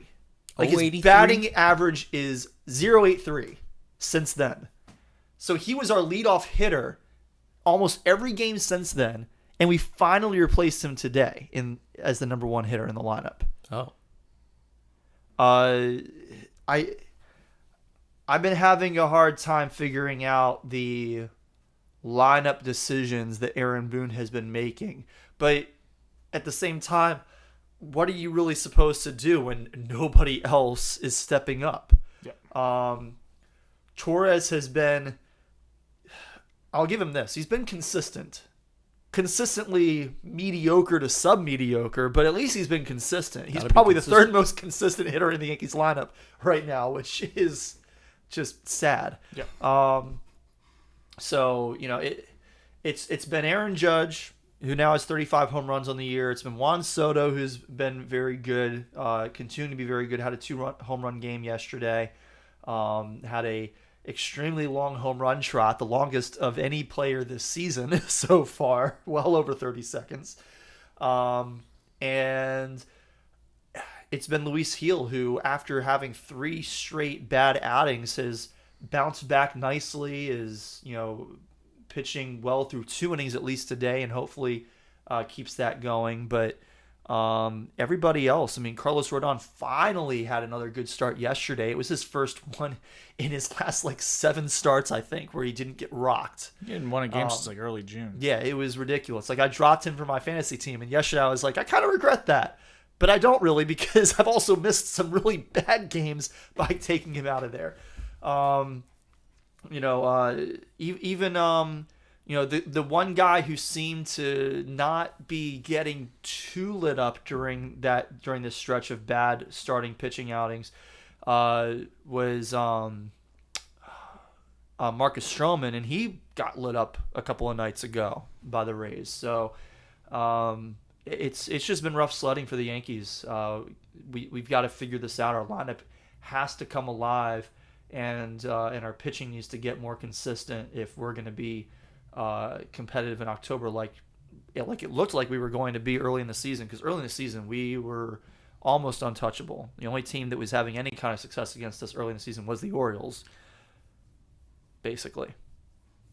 Like his 83? batting average is 0.83 since then. So he was our leadoff hitter almost every game since then, and we finally replaced him today as the number 1 hitter in the lineup. Oh. I've been having a hard time figuring out the lineup decisions that Aaron Boone has been making, but at the same time, what are you really supposed to do when nobody else is stepping up? Yeah. Torres has been, I'll give him this, he's been consistently mediocre to sub-mediocre, but at least he's been consistent. He's probably the 3rd most consistent hitter in the Yankees lineup right now, which is just sad. Yeah. So, it's been Aaron Judge, who now has 35 home runs on the year. It's been Juan Soto, who's been very good, continuing to be very good. Had a 2-home run game yesterday. Had a extremely long home run trot, the longest of any player this season so far, well over 30 seconds. And it's been Luis Gil, who, after having 3 straight bad outings, has bounced back nicely, is, pitching well through 2 innings at least today, and hopefully keeps that going. But everybody else, I mean, Carlos Rodon finally had another good start yesterday. It was his first one in his last 7 starts, I think, where he didn't get rocked. He hadn't won a game since early June. Yeah, it was ridiculous. I dropped him for my fantasy team, and yesterday I was like, I kind of regret that. But I don't really, because I've also missed some really bad games by taking him out of there. Even the one guy who seemed to not be getting too lit up during this stretch of bad starting pitching outings was Marcus Stroman, and he got lit up a couple of nights ago by the Rays. So it's just been rough sledding for the Yankees. We've got to figure this out. Our lineup has to come alive, and our pitching needs to get more consistent if we're going to be competitive in October, like it looked like we were going to be early in the season. Because early in the season we were almost untouchable. The only team that was having any kind of success against us early in the season was the Orioles, basically.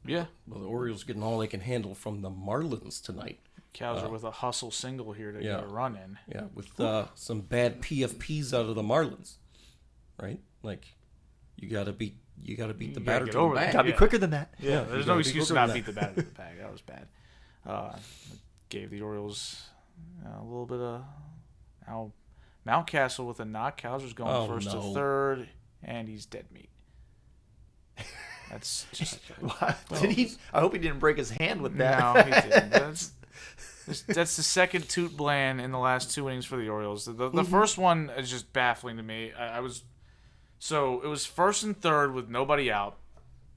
Yeah. Well, the Orioles getting all they can handle from the Marlins tonight. Cowser with a hustle single here to get a run in. Yeah, with some bad PFPs out of the Marlins, right? Like, you gotta beat the batter to the bag. Gotta be quicker than that. Yeah, there's no excuse to not beat the batter to the bag. That was bad. Gave the Orioles a little bit of now Mountcastle with a knock. Cowser's going first to third, and he's dead meat. That's just. Did he? I hope he didn't break his hand with that. No, he didn't. That's the second toot bland in the last 2 innings for the Orioles. The first one is just baffling to me. So it was first and third with nobody out.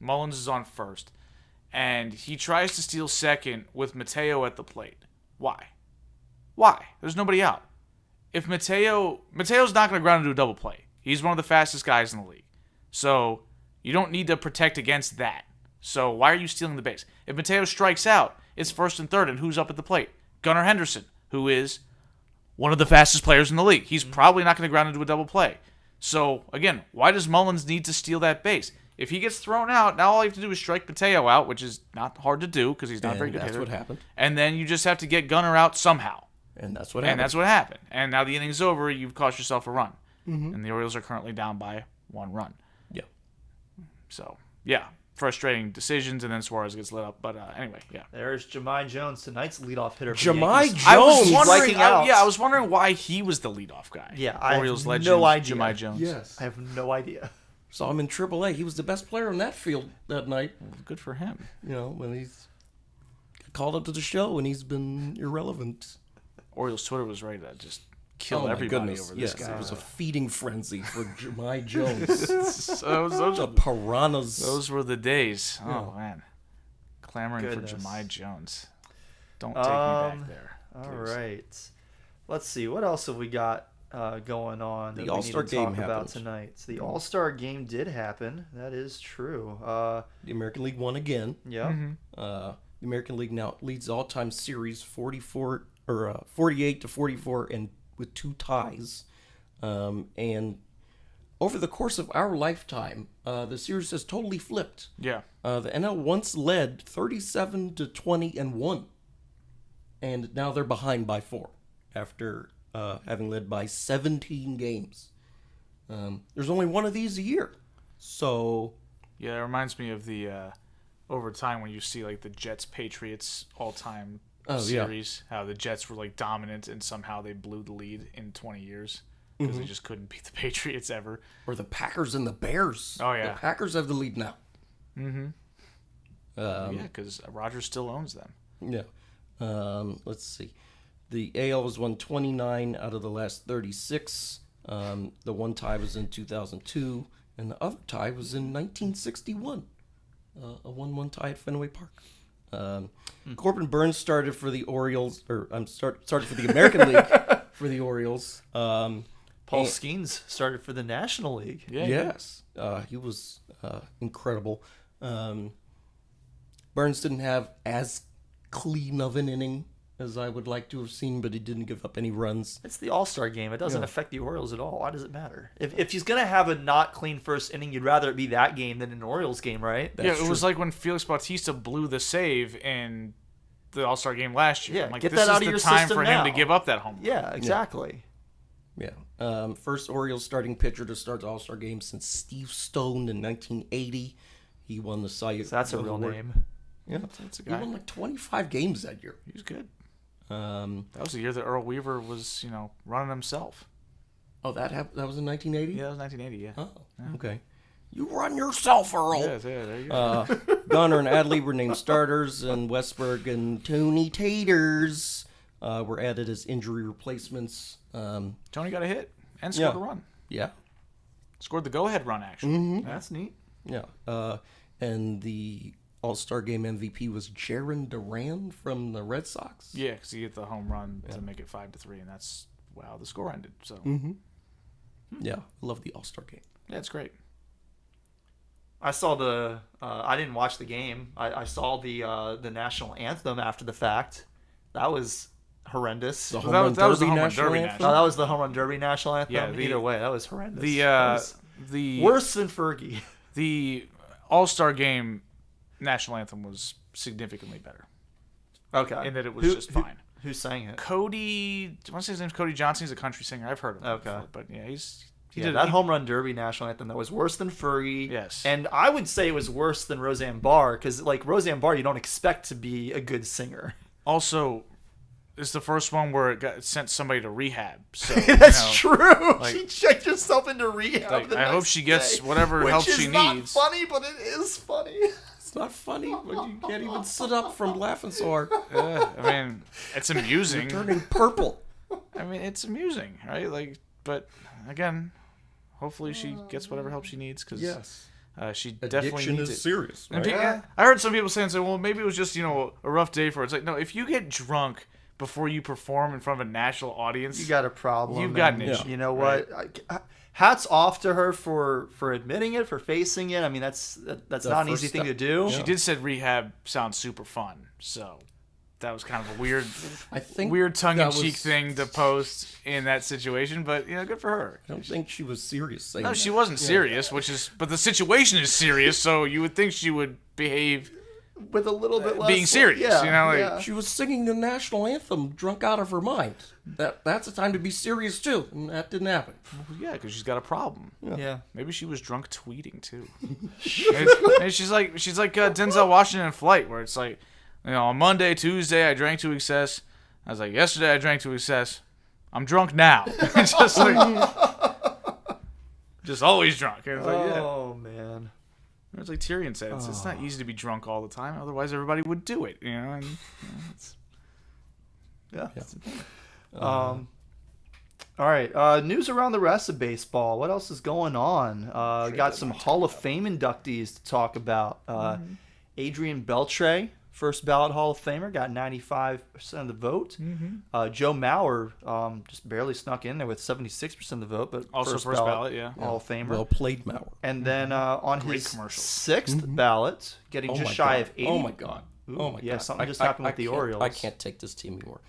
Mullins is on first. And he tries to steal second with Mateo at the plate. Why? There's nobody out. If Mateo's not going to ground into a double play. He's one of the fastest guys in the league. So you don't need to protect against that. So why are you stealing the base? If Mateo strikes out, it's first and third, and who's up at the plate? Gunnar Henderson, who is one of the fastest players in the league. He's probably not going to ground into a double play. So, again, why does Mullins need to steal that base? If he gets thrown out, now all you have to do is strike Mateo out, which is not hard to do because he's not a very good hitter. That's what happened. And then you just have to get Gunnar out somehow. And that's what happened. And now the inning's over, you've cost yourself a run. Mm-hmm. And the Orioles are currently down by 1 run. Yeah. So, yeah. Frustrating decisions, and then Suarez gets lit up. But anyway, yeah. There's Jahmai Jones, tonight's leadoff hitter. Jahmai Jones, I was wondering why he was the leadoff guy. Yeah, I Orioles have legend, no idea. Jahmai Jones. Yes, I have no idea. Saw him in AAA. He was the best player in that field that night. Well, good for him. When he's called up to the show and he's been irrelevant. Orioles Twitter was ready to just kill everybody over this guy. It was a feeding frenzy for Jahmai Jones. those the piranhas. Those were the days. Yeah. Oh, man. Clamoring for Jahmai Jones. Don't take me back there. All right. Let's see. What else have we got going on that the All-Star we need to game talk about happened tonight? The All-Star game did happen. That is true. The American League won again. Yeah. Mm-hmm. The American League now leads the all-time series 48 to 44 and with 2 ties. And over the course of our lifetime, the series has totally flipped. Yeah. The NL once led 37 to 20 and 1. And now they're behind by 4 after having led by 17 games. There's only one of these a year. So Yeah, it reminds me of the over time when you see like the Jets-Patriots all-time series, how the Jets were like dominant and somehow they blew the lead in 20 years because they just couldn't beat the Patriots ever. Or the Packers and the Bears. Oh, yeah. The Packers have the lead now. Mm-hmm. Yeah, because Rodgers still owns them. Yeah. Let's see. The AL has won 29 out of the last 36. The one tie was in 2002, and the other tie was in 1961. A 1-1 tie at Fenway Park. Corbin Burns started for the Orioles, started for the American League for the Orioles. Paul Skeens started for the National League. Yeah. Yes. He was incredible. Burns didn't have as clean of an inning as I would like to have seen, but he didn't give up any runs. It's the All-Star game. It doesn't affect the Orioles at all. Why does it matter? If he's going to have a not clean first inning, you'd rather it be that game than an Orioles game, right? It was like when Felix Bautista blew the save in the All-Star game last year. Yeah, I'm like, get this that out is of your the time system for now. him to give up that home run. Yeah, exactly. Yeah. First Orioles starting pitcher to start the All-Star game since Steve Stone in 1980. He won the Cy Young. So that's a real name. Yeah, That's a he guy. won like 25 games that year. He was good. That That was the year that Earl Weaver was, running himself. was in 1980? Yeah, that was 1980, yeah. Oh, okay. You run yourself, Earl. Yeah, there you go. Gunnar and Adley were named starters, and Westberg and Tony Taters were added as injury replacements. Tony got a hit and scored a run. Yeah. Scored the go-ahead run, actually. Mm-hmm. That's neat. Yeah. And the All-Star Game MVP was Jarren Duran from the Red Sox. Yeah, because he hit the home run to make it 5-3, and that's how the score ended. So Yeah. I love the All-Star Game. yeah, it's great. I saw the. I didn't watch the game. I saw the national anthem after the fact. That was horrendous. The Well, Home that Run was- that was the Derby Home Run national Derby anthem? No, that was the home run derby national anthem. Yeah, Either way, that was horrendous. The That was the worse than Fergie. the All-Star Game national anthem was significantly better Okay. in that it was just fine. Who sang it? Cody, I want to say his name's Cody Johnson. He's a country singer. I've heard of him. Okay. Before, but yeah, he Yeah, did that home run derby national anthem that was worse than Fergie. Yes. And I would say it was worse than Roseanne Barr because like Roseanne Barr, you don't expect to be a good singer. Also, it's the first one where it sent somebody to rehab. So That's you know, true. like- She checked herself into rehab. Like, the I hope next she gets day, whatever which help is she not needs. funny, but it is funny. It's not funny, but you can't even sit up from laughing so hard. I mean, it's amusing. Turning purple. I mean, it's amusing, right? Like, but again, hopefully she gets whatever help she needs because Yes. she definitely Addiction needs is it. serious. And Right? I heard some people saying, well, maybe it was just a rough day for her. It's like, no, if you get drunk before you perform in front of a national audience, You got a problem. You've got an and issue, You know what? Hats off to her for admitting it, for facing it. I mean, that's not an first easy thing step. to do. she did said rehab sounds super fun, so that was kind of a weird I think tongue-in-cheek that was- thing to post in that situation, but good for her. I don't think she was serious saying No, that. she wasn't serious, but the situation is serious, so you would think she would behave With a little bit less being serious, yeah. She was singing the national anthem drunk out of her mind. That's a time to be serious too, and that didn't happen. yeah, because she's got a problem. Yeah. Maybe she was drunk tweeting too. And she's like Denzel Washington in Flight, where it's like, on Monday, Tuesday, I drank to excess. I was like, yesterday I drank to excess. I'm drunk now. It's just like, just always drunk. And it's like, yeah. Oh man. It's like Tyrion said, it's not easy to be drunk all the time. Otherwise, everybody would do it. And, it's, Yeah. All right. News around the rest of baseball. What else is going on? Got some Hall of Fame inductees to talk about. Adrian Beltre, first ballot Hall of Famer, got 95% of the vote. Joe Mauer just barely snuck in there with 76% of the vote, but Also first ballot, yeah. Hall of Famer. Well played, Mauer. And then on Great his commercials. sixth ballot, getting Oh just my shy God. of 80. Oh my God. Oh my yeah, God. something just happened with the can't- Orioles. I can't take this team anymore.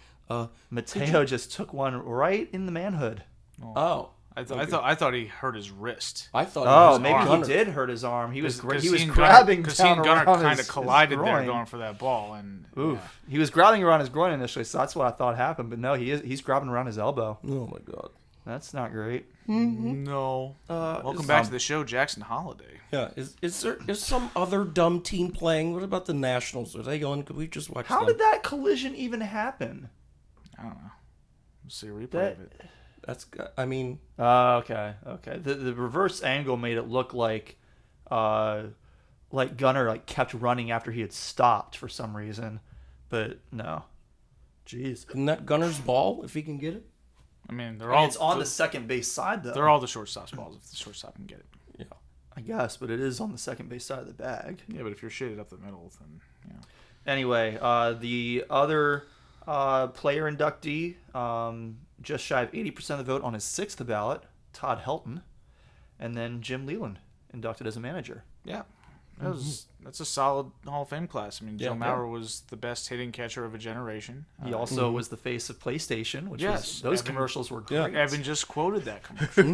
Mateo just took one right in the manhood. Oh. I thought he hurt his wrist. I thought. Oh, it was maybe he Gunnar. did hurt his arm. He was Because he was and grabbing because down he and Gunnar around kind his of collided there groin. going for that ball, and Oof. He was grabbing around his groin initially, so that's what I thought happened. But no, he's grabbing around his elbow. Oh my God. That's not great. no. Welcome back to the show, Jackson Holiday. Yeah. Is there some other dumb team playing? What about the Nationals? Are they going? Could we just watch How them? did that collision even happen? I don't know. We'll see a replay That- of it. That's. I mean. Okay. The reverse angle made it look like Gunnar kept running after he had stopped for some reason, but no. Jeez. Isn't that Gunnar's ball if he can get it? I mean, I mean, it's on the second base side though. They're all the shortstop's balls if the shortstop can get it. Yeah. I guess, but it is on the second base side of the bag. Yeah, but if you're shaded up the middle, then Anyway, the other player inductee, just shy of 80% of the vote on his sixth ballot, Todd Helton, and then Jim Leland inducted as a manager. yeah. That's a solid Hall of Fame class. I mean, Joe Yeah. Mauer was the best hitting catcher of a generation. He also was the face of PlayStation, which Yes, those Evan- commercials were Yeah. great. Evan just quoted that commercial.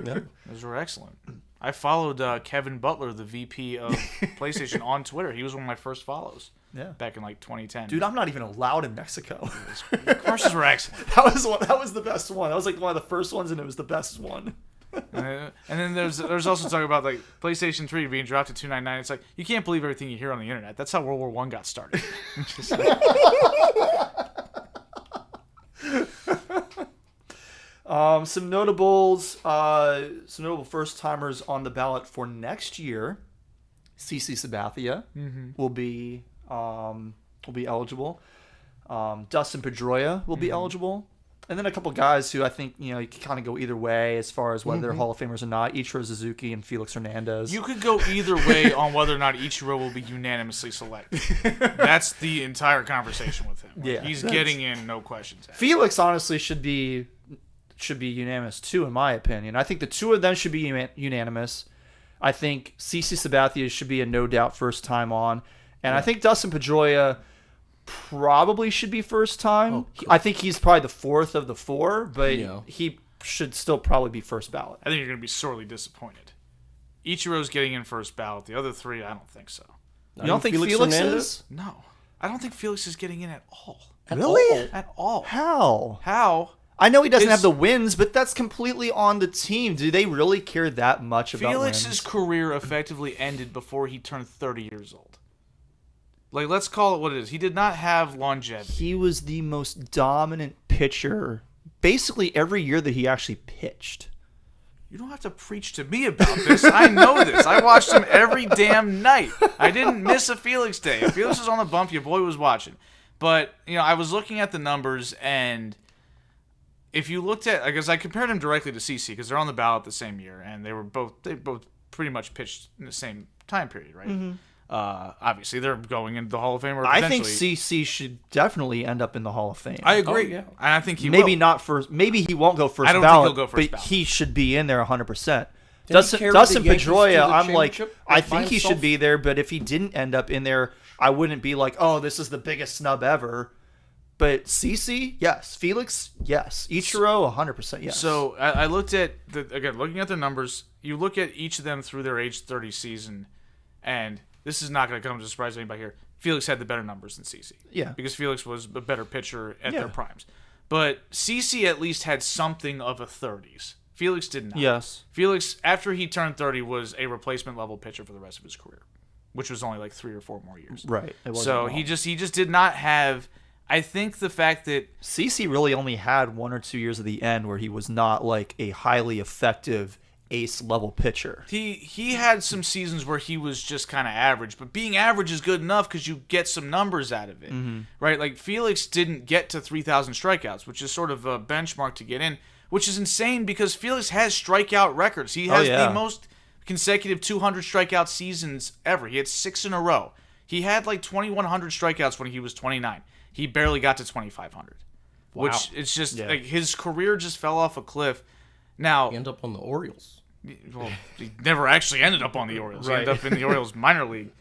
Yeah. Those were excellent. I followed Kevin Butler, the VP of PlayStation, on Twitter. He was one of my first follows Yeah. back in 2010. Dude, I'm not even allowed in Mexico. The commercials were excellent. That was the best one. That was one of the first ones, and it was the best one. And then there's also talk about PlayStation 3 being dropped to $299. It's like you can't believe everything you hear on the internet. That's how World War I got started. Some notables, some notable first timers on the ballot for next year. CC Sabathia will be eligible. Dustin Pedroia will be eligible. And then a couple guys who I think, you can kind of go either way as far as whether they're Hall of Famers or not. Ichiro Suzuki and Felix Hernandez. You could go either way on whether or not Ichiro will be unanimously selected. That's the entire conversation with him. Yeah, He's getting in, no questions asked. Felix honestly should be unanimous too, in my opinion. I think the two of them should be unanimous. I think CC Sabathia should be a no doubt first time on. And I think Dustin Pedroia probably should be first time. I think he's probably the fourth of the four, but he should still probably be first ballot. I think you're going to be sorely disappointed. Ichiro's getting in first ballot. The other three, I don't think so. You don't think Felix is? No. I don't think Felix is getting in at all. Really? At all. How? I know he doesn't have the wins, but that's completely on the team. Do they really care that much about Felix's wins? career effectively ended before he turned 30 years old. Like, let's call it what it is. He did not have longevity. He was the most dominant pitcher basically every year that he actually pitched. You don't have to preach to me about this. I know this. I watched him every damn night. I didn't miss a Felix day. If Felix was on the bump, your boy was watching. But, I was looking at the numbers, and if you looked at, because I compared him directly to CC, because they're on the ballot the same year, and they both pretty much pitched in the same time period, right? Mm-hmm. Obviously, they're going into the Hall of Fame. Or I think CC should definitely end up in the Hall of Fame. I agree. And I think he maybe will. not first. Maybe he won't go first I don't ballot. think he'll go first but ballot. He should be in there 100%. Dustin Pedroia, I'm like, I by think he himself? should be there. But if he didn't end up in there, I wouldn't be like, oh, this is the biggest snub ever. But CC, yes. Felix, yes. Ichiro, 100% yes. So I looked at looking at their numbers. You look at each of them through their age 30 season, and this is not going to come as a surprise to anybody here. Felix had the better numbers than CC. Yeah. Because Felix was a better pitcher at their primes. But CC at least had something of a 30s. Felix did not. Yes. Felix, after he turned 30, was a replacement level pitcher for the rest of his career, which was only like 3 or 4 more years. Right. So he just did not have. I think the fact that CC really only had 1 or 2 years at the end where he was not like a highly effective ace level pitcher. He had some seasons where he was just kind of average, but being average is good enough because you get some numbers out of it, right? Like Felix didn't get to 3,000 strikeouts, which is sort of a benchmark to get in, which is insane because Felix has strikeout records. He has the most consecutive 200 strikeout seasons ever. He had 6 in a row. He had like 2,100 strikeouts when he was 29. He barely got to 2,500, which it's just like his career just fell off a cliff. Now He ended up on the Orioles. Well, he never actually ended up on the Orioles. He ended up in the Orioles minor league.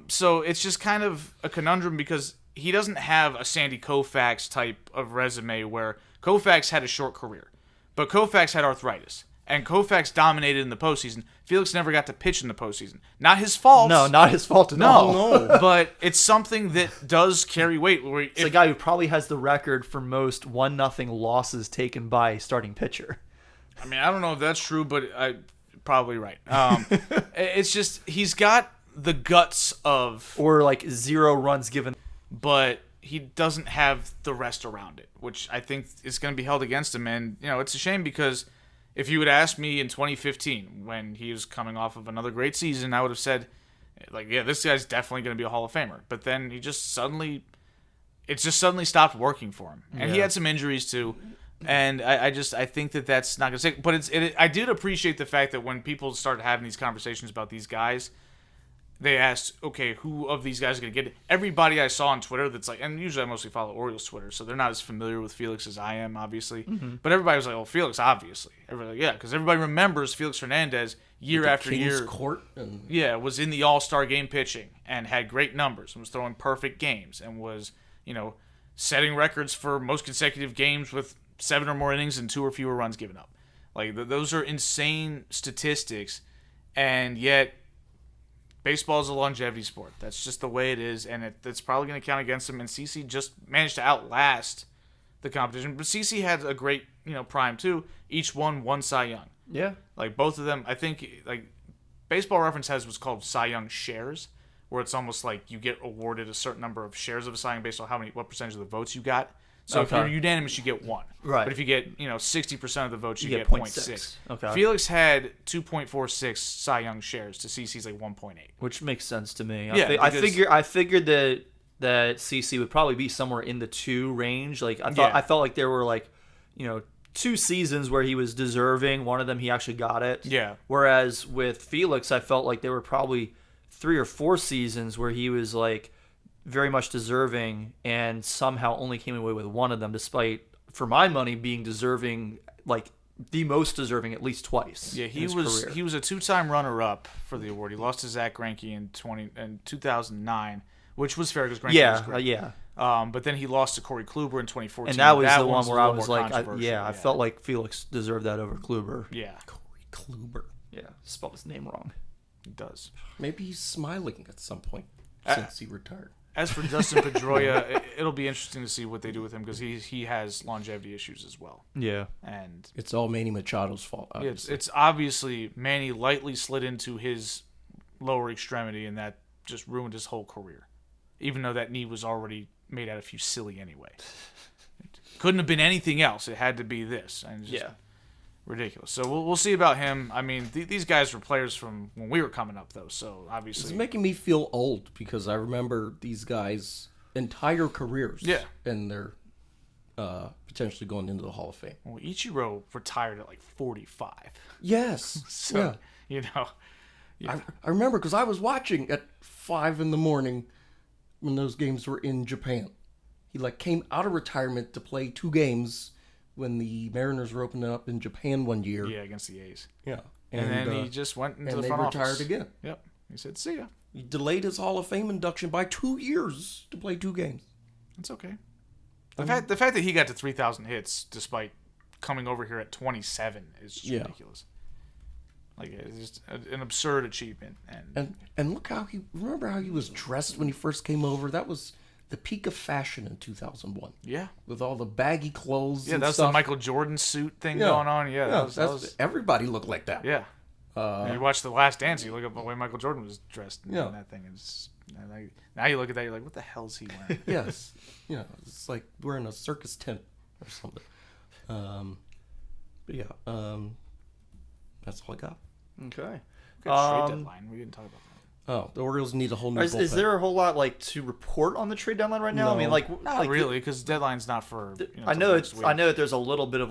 So it's just kind of a conundrum because he doesn't have a Sandy Koufax type of resume where Koufax had a short career, but Koufax had arthritis. And Koufax dominated in the postseason. Felix never got to pitch in the postseason. Not his fault. No, not his fault at all. No, but it's something that does carry weight. It's a guy who probably has the record for most 1-0 losses taken by a starting pitcher. I mean, I don't know if that's true, but I'm probably right. It's just he's got the guts of... Or like 0 runs given. But he doesn't have the rest around it, which I think is going to be held against him. And, it's a shame because... If you would ask me in 2015, when he was coming off of another great season, I would have said, this guy's definitely going to be a Hall of Famer. But then it just suddenly stopped working for him. And he had some injuries too. And I think that's not going to stick. But I did appreciate the fact that when people started having these conversations about these guys, they asked, okay, who of these guys are going to get it? Everybody I saw on Twitter that's like, and usually I mostly follow Orioles Twitter, so they're not as familiar with Felix as I am, obviously. Mm-hmm. But everybody was like, oh, Felix, obviously. Everybody, yeah, because everybody remembers Felix Hernandez year after King's year. Court and... Yeah, was in the All-Star game pitching and had great numbers and was throwing perfect games and was, setting records for most consecutive games with 7 or more innings and 2 or fewer runs given up. Like, those are insane statistics, and yet... Baseball is a longevity sport. That's just the way it is, and it's probably going to count against him. And CC just managed to outlast the competition. But CC had a great, prime too. Each won 1 Cy Young. Yeah. Like both of them, I think, like Baseball Reference has what's called Cy Young shares, where it's almost like you get awarded a certain number of shares of a Cy Young based on what percentage of the votes you got. So if Okay. you're unanimous, you get 1. Right. But if you get 60% of the votes, you get get 0.6. 0.6. Okay. Felix had 2.46 Cy Young shares to CC's like 1.8. Which makes sense to me. Yeah, I because- figured that CC would probably be somewhere in the 2 range. Like Yeah. I felt like there were like, 2 seasons where he was deserving. One of them he actually got it. Yeah. Whereas with Felix, I felt like there were probably 3 or 4 seasons where he was like very much deserving and somehow only came away with one of them, despite, for my money, being deserving, like the most deserving at least twice. Yeah, in he his was career. he was a 2-time runner-up for the award. He lost to Zach Greinke in 2009, which was fair because Greinke was Yeah, great. yeah. But then he lost to Corey Kluber in 2014. And that was the one's one a where I little was more like, controversial, I felt like Felix deserved that over Kluber. Yeah, Cory Kluber. Yeah, spelled his name wrong. it does. Maybe he's smiling at some point since he retired. As for Dustin Pedroia, it'll be interesting to see what they do with him because he has longevity issues as well. Yeah. And It's all Manny Machado's fault. Obviously. it's obviously Manny lightly slid into his lower extremity, and that just ruined his whole career. Even though that knee was already made out of fusilli anyway. Couldn't have been anything else. It had to be this. And just ridiculous. So we'll see about him. I mean, these guys were players from when we were coming up, though. So obviously, It's making me feel old because I remember these guys' entire careers. Yeah. And they're potentially going into the Hall of Fame. well, Ichiro retired at like 45. Yes. So yeah. I remember because I was watching at 5 a.m. when those games were in Japan. He came out of retirement to play 2 games when the Mariners were opening up in Japan one year. Yeah, against the A's. Yeah. And then he just went into and the they front retired office. again. Yep. He said, "See ya." He delayed his Hall of Fame induction by 2 years to play 2 games. That's okay. The fact that he got to 3,000 hits despite coming over here at 27 is just ridiculous. Like, it's just an absurd achievement. And look remember how he was dressed when he first came over? That was the peak of fashion in 2001. Yeah. With all the baggy clothes. Yeah, and that was stuff. the Michael Jordan suit thing going on. Yeah, that was everybody looked like that. yeah. And you watch The Last Dance, you look at the way Michael Jordan was dressed in that thing. Now you look at that, you're like, what the hell is he wearing? Yes. It's like wearing a circus tent or something. But yeah, that's all I got. Okay. Good trade deadline. We didn't talk about that. Oh, the Orioles need a whole new Is bullpen. there a whole lot to report on the trade deadline right now? No. I mean, Not really, because deadline's not for. I know next week. I know that there's a little bit of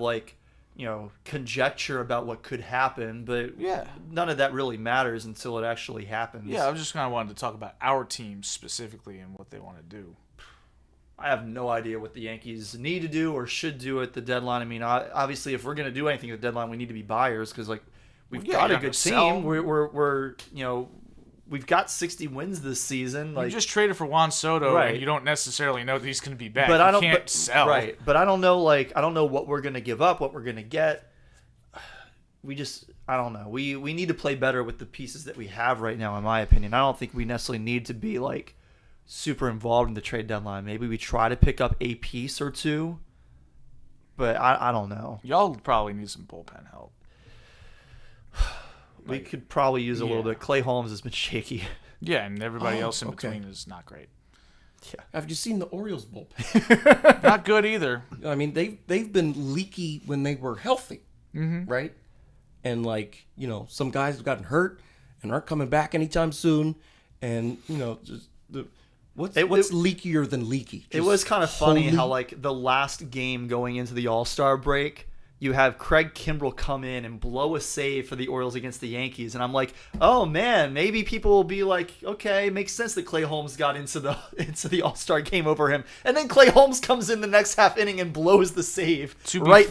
conjecture about what could happen, but none of that really matters until it actually happens. Yeah, I just kind of wanted to talk about our team specifically and what they want to do. I have no idea what the Yankees need to do or should do at the deadline. I mean, obviously, if we're going to do anything at the deadline, we need to be buyers because we've got a good team. We're we've got 60 wins this season. You just traded for Juan Soto, and you don't necessarily know that he's going to be back. But I can't sell. Right, but I don't know. I don't know what we're going to give up, what we're going to get. I don't know. We need to play better with the pieces that we have right now, in my opinion. I don't think we necessarily need to be super involved in the trade deadline. Maybe we try to pick up a piece or two, but I don't know. Y'all probably need some bullpen help. We could probably use a little bit. Clay Holmes has been shaky. Yeah, and everybody else in between is not great. Yeah. Have you seen the Orioles bullpen? Not good either. I mean, they've been leaky when they were healthy, right? And some guys have gotten hurt and aren't coming back anytime soon. And just what's leakier than leaky? It was kind of funny how the last game going into the All-Star break, you have Craig Kimbrell come in and blow a save for the Orioles against the Yankees. And I'm like, oh, man, maybe people will be like, okay, it makes sense that Clay Holmes got into the All-Star game over him. And then Clay Holmes comes in the next half inning and blows the save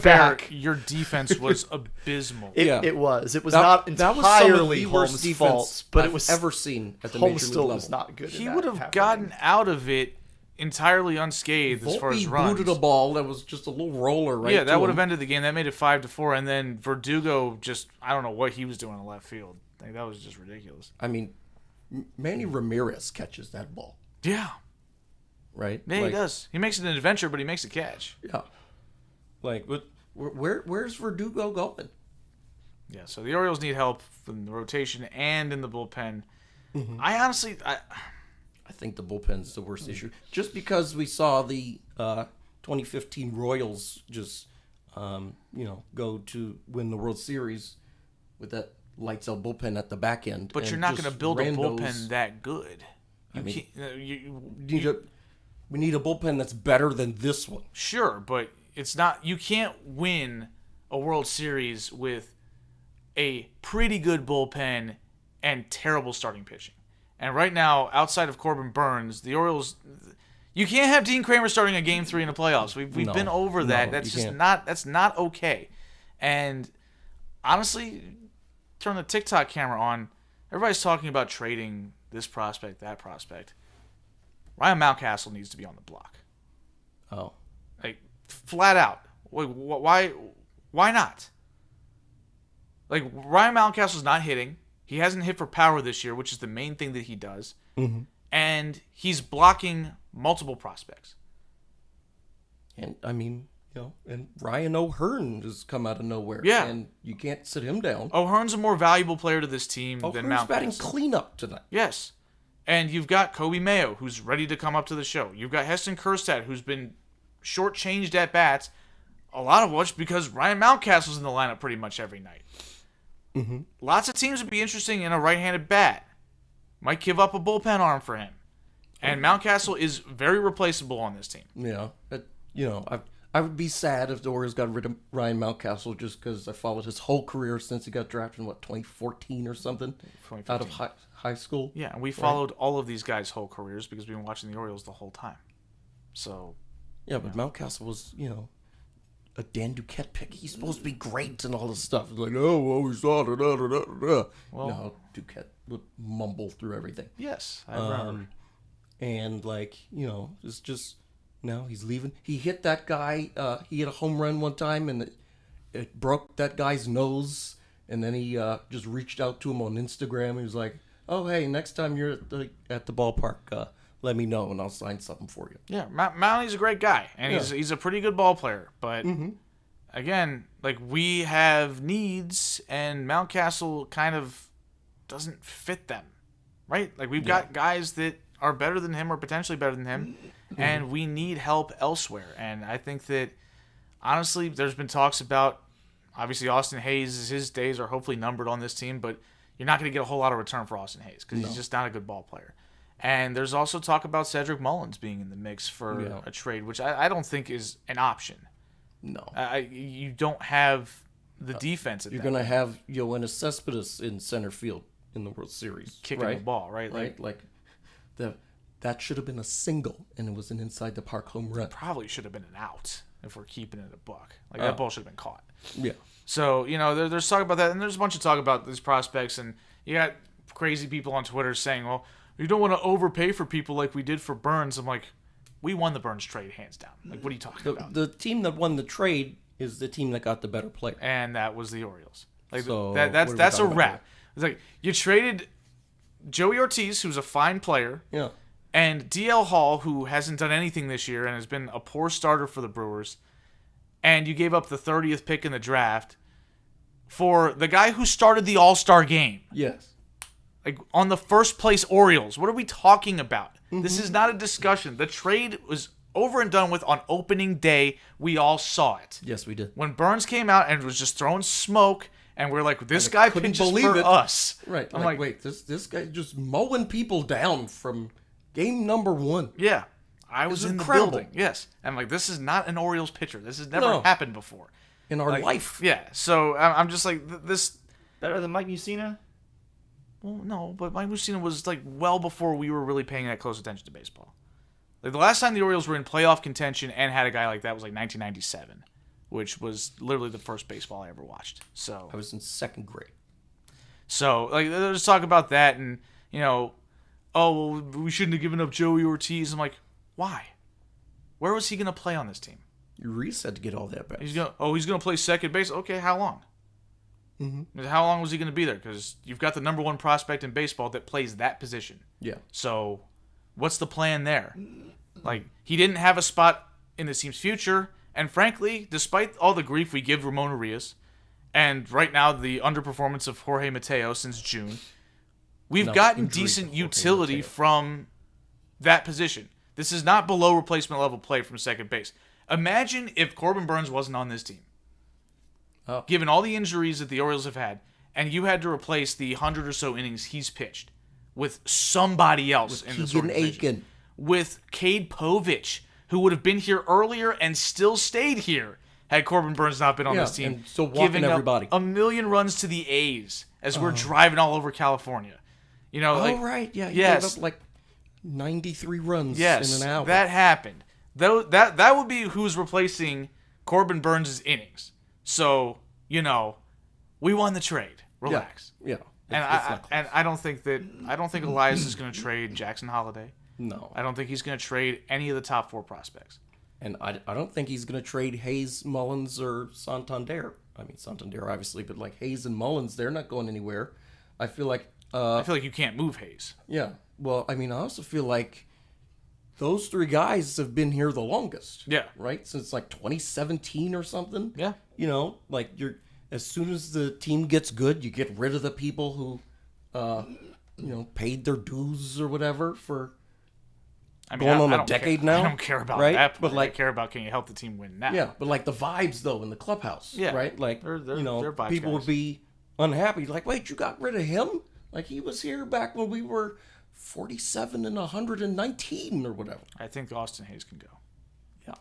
back. Your defense was abysmal. It was. It was not entirely Holmes' fault, but it was ever seen at the Holmes major league still level. was not good. He would have gotten out of it entirely unscathed as far as runs. Booted a ball that was just a little roller right Yeah, that to would him. have ended the game. That made it 5-4, and then Verdugo I don't know what he was doing in left field. That was just ridiculous. I mean, Manny Ramirez catches that ball, Yeah. right? Yeah, he does. He makes it an adventure, but he makes a catch. Yeah. Where's Verdugo going? Yeah, so the Orioles need help in the rotation and in the bullpen. I honestly... I think the bullpen's the worst issue. Just because we saw the 2015 Royals just, go to win the World Series with that lights out bullpen at the back end. But you're not going to build a bullpen that good. We need a bullpen that's better than this one. Sure, but it's not. You can't win a World Series with a pretty good bullpen and terrible starting pitching. And right now, outside of Corbin Burns, the Orioles, you can't have Dean Kramer starting a Game 3 in the playoffs. We've been over that. That's just not. That's not okay. And honestly, turn the TikTok camera on. Everybody's talking about trading this prospect, that prospect. Ryan Mountcastle needs to be on the block. Oh, like flat out. Why not? Like Ryan Mountcastle's not hitting. He hasn't hit for power this year, which is the main thing that he does. Mm-hmm. And he's blocking multiple prospects. And and Ryan O'Hearn has come out of nowhere. Yeah. And you can't sit him down. O'Hearn's a more valuable player to this team than O'Hearn's Mountcastle. batting cleanup tonight. Yes. And you've got Kobe Mayo, who's ready to come up to the show. You've got Heston Kjerstad, who's been shortchanged at bats, a lot of which because Ryan Mountcastle's in the lineup pretty much every night. Mm-hmm. Lots Lots of teams would be interesting in a right-handed bat. Might give up a bullpen arm for him. And Mountcastle is very replaceable on this team. Yeah. I would be sad if the Orioles got rid of Ryan Mountcastle just because I followed his whole career since he got drafted in, 2014 or something? 2015. Out of high school? Yeah, and we followed all of these guys' whole careers because we've been watching the Orioles the whole time. So... Yeah, but Mountcastle was, a Dan Duquette pick. He's supposed to be great and all this stuff. It's like, we saw it. Well, no, Duquette would mumble through everything. yes, I remember. And, it's just, now he's leaving. He hit that guy. He hit a home run one time, and it broke that guy's nose. And then he just reached out to him on Instagram. He was like, oh, hey, next time you're at the ballpark, let me know, and I'll sign something for you. Yeah, Mounty's a great guy, and he's a pretty good ball player. But, again, we have needs, and Mountcastle kind of doesn't fit them, right? We've got guys that are better than him or potentially better than him, and we need help elsewhere. And I think that, honestly, there's been talks about, obviously, Austin Hayes, his days are hopefully numbered on this team, but you're not going to get a whole lot of return for Austin Hayes because he's just not a good ball player. And there's also talk about Cedric Mullins being in the mix for a trade, which I don't think is an option. No. You don't have the defense at You're that going to point. have Yoenis Cespedes in center field in the World Series. Kicking the ball, right? That should have been a single, and it was an inside the park home run. Probably should have been an out if we're keeping it a buck. That ball should have been caught. Yeah. So, there's talk about that, and there's a bunch of talk about these prospects, and you got crazy people on Twitter saying, well, you don't want to overpay for people like we did for Burns. I'm like, we won the Burns trade hands down. What are you talking about? The team that won the trade is the team that got the better player. And that was the Orioles. So that's a wrap. It's you traded Joey Ortiz, who's a fine player, and DL Hall, who hasn't done anything this year and has been a poor starter for the Brewers, and you gave up the 30th pick in the draft for the guy who started the All-Star game. Yes. On the first place Orioles. What are we talking about? This is not a discussion. The trade was over and done with on opening day. We all saw it. Yes, we did. When Burns came out and was just throwing smoke, and we're like, this guy pitches for us. Right. I'm like, wait, this guy just mowing people down from game number 1. Yeah. I was in incredible. the building. Yes. I'm like, this is not an Orioles pitcher. This has never happened before. In our life. Yeah. So I'm just like, this... Better than Mike Mussina? Well, no, but Mike Mussina was well before we were really paying that close attention to baseball. The last time the Orioles were in playoff contention and had a guy like that was 1997, which was literally the first baseball I ever watched. So I was in 2nd grade. So there's talk about that, and well, we shouldn't have given up Joey Ortiz. I'm like, why? Where was he going to play on this team? Reese had to get all that back. He's gonna play second base. Okay, how long? Mm-hmm. How long was he going to be there? Because you've got the number 1 prospect in baseball that plays that position. Yeah. So, what's the plan there? He didn't have a spot in the team's future, and frankly, despite all the grief we give Ramon Urias, and right now the underperformance of Jorge Mateo since June, we've gotten decent utility from that position. This is not below replacement level play from second base. Imagine if Corbin Burns wasn't on this team. Oh. Given all the injuries that the Orioles have had, and you had to replace the 100 or so innings he's pitched with somebody else in this organization. Aiken. With Cade Povich, who would have been here earlier and still stayed here had Corbin Burns not been on this team. And still walking giving everybody. up a million runs to the A's as we're driving all over California. You know, Right. Yeah. He yes. gave up like 93 runs Yes, in an hour. that happened. Though that would be who's replacing Corbin Burns' innings. So, you know, we won the trade. Relax. Yeah. And It's not close. I don't think Elias is going to trade Jackson Holiday. No. I don't think he's going to trade any of the top 4 prospects. And I don't think he's going to trade Hayes, Mullins, or Santander. I mean, Santander, obviously, but like Hayes and Mullins, they're not going anywhere. I feel like... I feel like you can't move Hayes. Yeah. Well, I mean, I also feel like those 3 guys have been here the longest. Yeah. Right? Since like 2017 or something. Yeah. You know, like as soon as the team gets good, you get rid of the people who, paid their dues or whatever for... I mean, going on I a don't decade care. now, I don't care about right? that. But I care about can you help the team win now? Yeah, but like the vibes though in the clubhouse, Yeah. right? Like They're vibes people guys. would be unhappy. Like, wait, you got rid of him? Like he was here back when we were 47 and 119 or whatever. I think Austin Hayes can go. Yeah,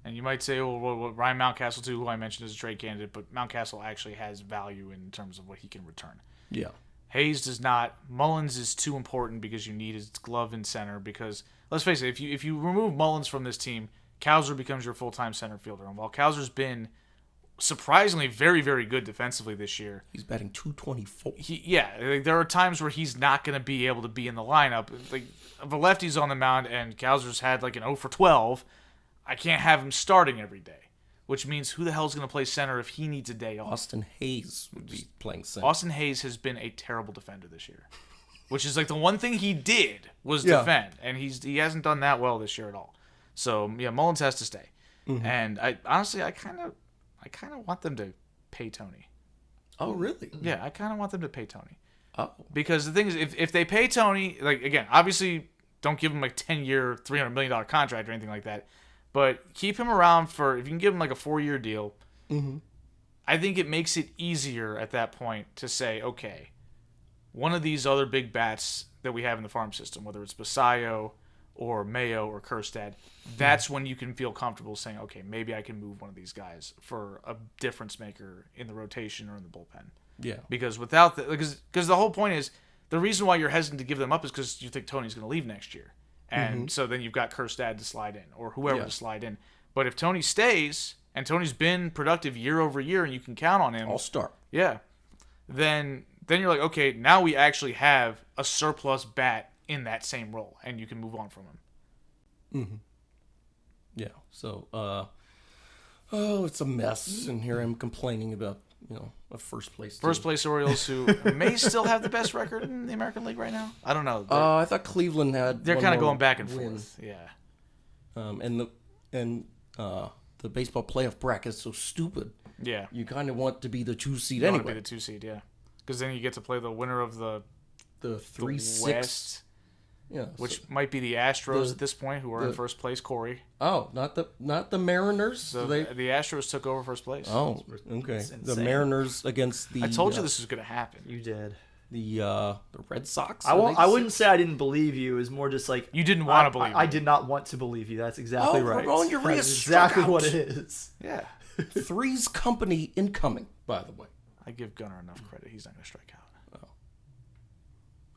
And you might say, well, Ryan Mountcastle too, who I mentioned as a trade candidate, but Mountcastle actually has value in terms of what he can return. yeah, Hayes does not. Mullins is too important because you need his glove in center. Because let's face it, if you remove Mullins from this team, Cowser becomes your full-time center fielder. And while Cowser's been surprisingly very, very good defensively this year, he's batting 224. there are times where he's not going to be able to be in the lineup. Like if a lefty's on the mound and Cowser's had like an 0 for 12, I can't have him starting every day. Which means who the hell's going to play center if he needs a day off? Austin Hayes would be playing center. Austin Hayes has been a terrible defender this year, which is like the one thing he did was Yeah. defend, and he hasn't done that well this year at all. So yeah, Mullins has to stay, and I honestly I kind of want them to pay Tony. Oh, really? Yeah, I kind of want them to pay Tony Oh, because the thing is, if they pay Tony, like again, obviously don't give him like 10-year, $300 million contract or anything like that. But keep him around for, if you can give him like a 4-year deal, I think it makes it easier at that point to say, okay, one of these other big bats that we have in the farm system, whether it's Basayo or Mayo or Kerstad, that's when you can feel comfortable saying, okay, maybe I can move one of these guys for a difference maker in the rotation or in the bullpen. yeah. Because without because the whole point is, the reason why you're hesitant to give them up is because you think Tony's going to leave next year. And so then you've got Kerstad to slide in or whoever to slide in. But if Tony stays, and Tony's been productive year over year and you can count on him, All-star. yeah, then you're like, okay, now we actually have a surplus bat in that same role, and you can move on from him. Yeah. So, it's a mess, and here I'm complaining about a first place. First place Orioles, who may still have the best record in the American League right now. I don't know. I thought Cleveland had. They're one kind of more going back and win. forth. Yeah. And the baseball playoff bracket is so stupid. Yeah. You kind of want to be the 2 seed You want anyway. to be the 2 seed, yeah. Because then you get to play the winner of the The 3-6. West, Yeah. which so- might be the Astros the- at this point, who are in first place. Cory. not the Mariners. So They. the Astros took over first place. Oh, okay. It's The insane. Mariners against the. I told you this was going to happen. You did. The Red Sox. I wouldn't say I didn't believe you. It was more just like You didn't want to believe I me. did not want to believe you. That's exactly Oh, right. Ramon, you're That's struck exactly out. what it is. Yeah. Three's Company incoming. By the way. I give Gunnar enough credit. He's not going to strike out.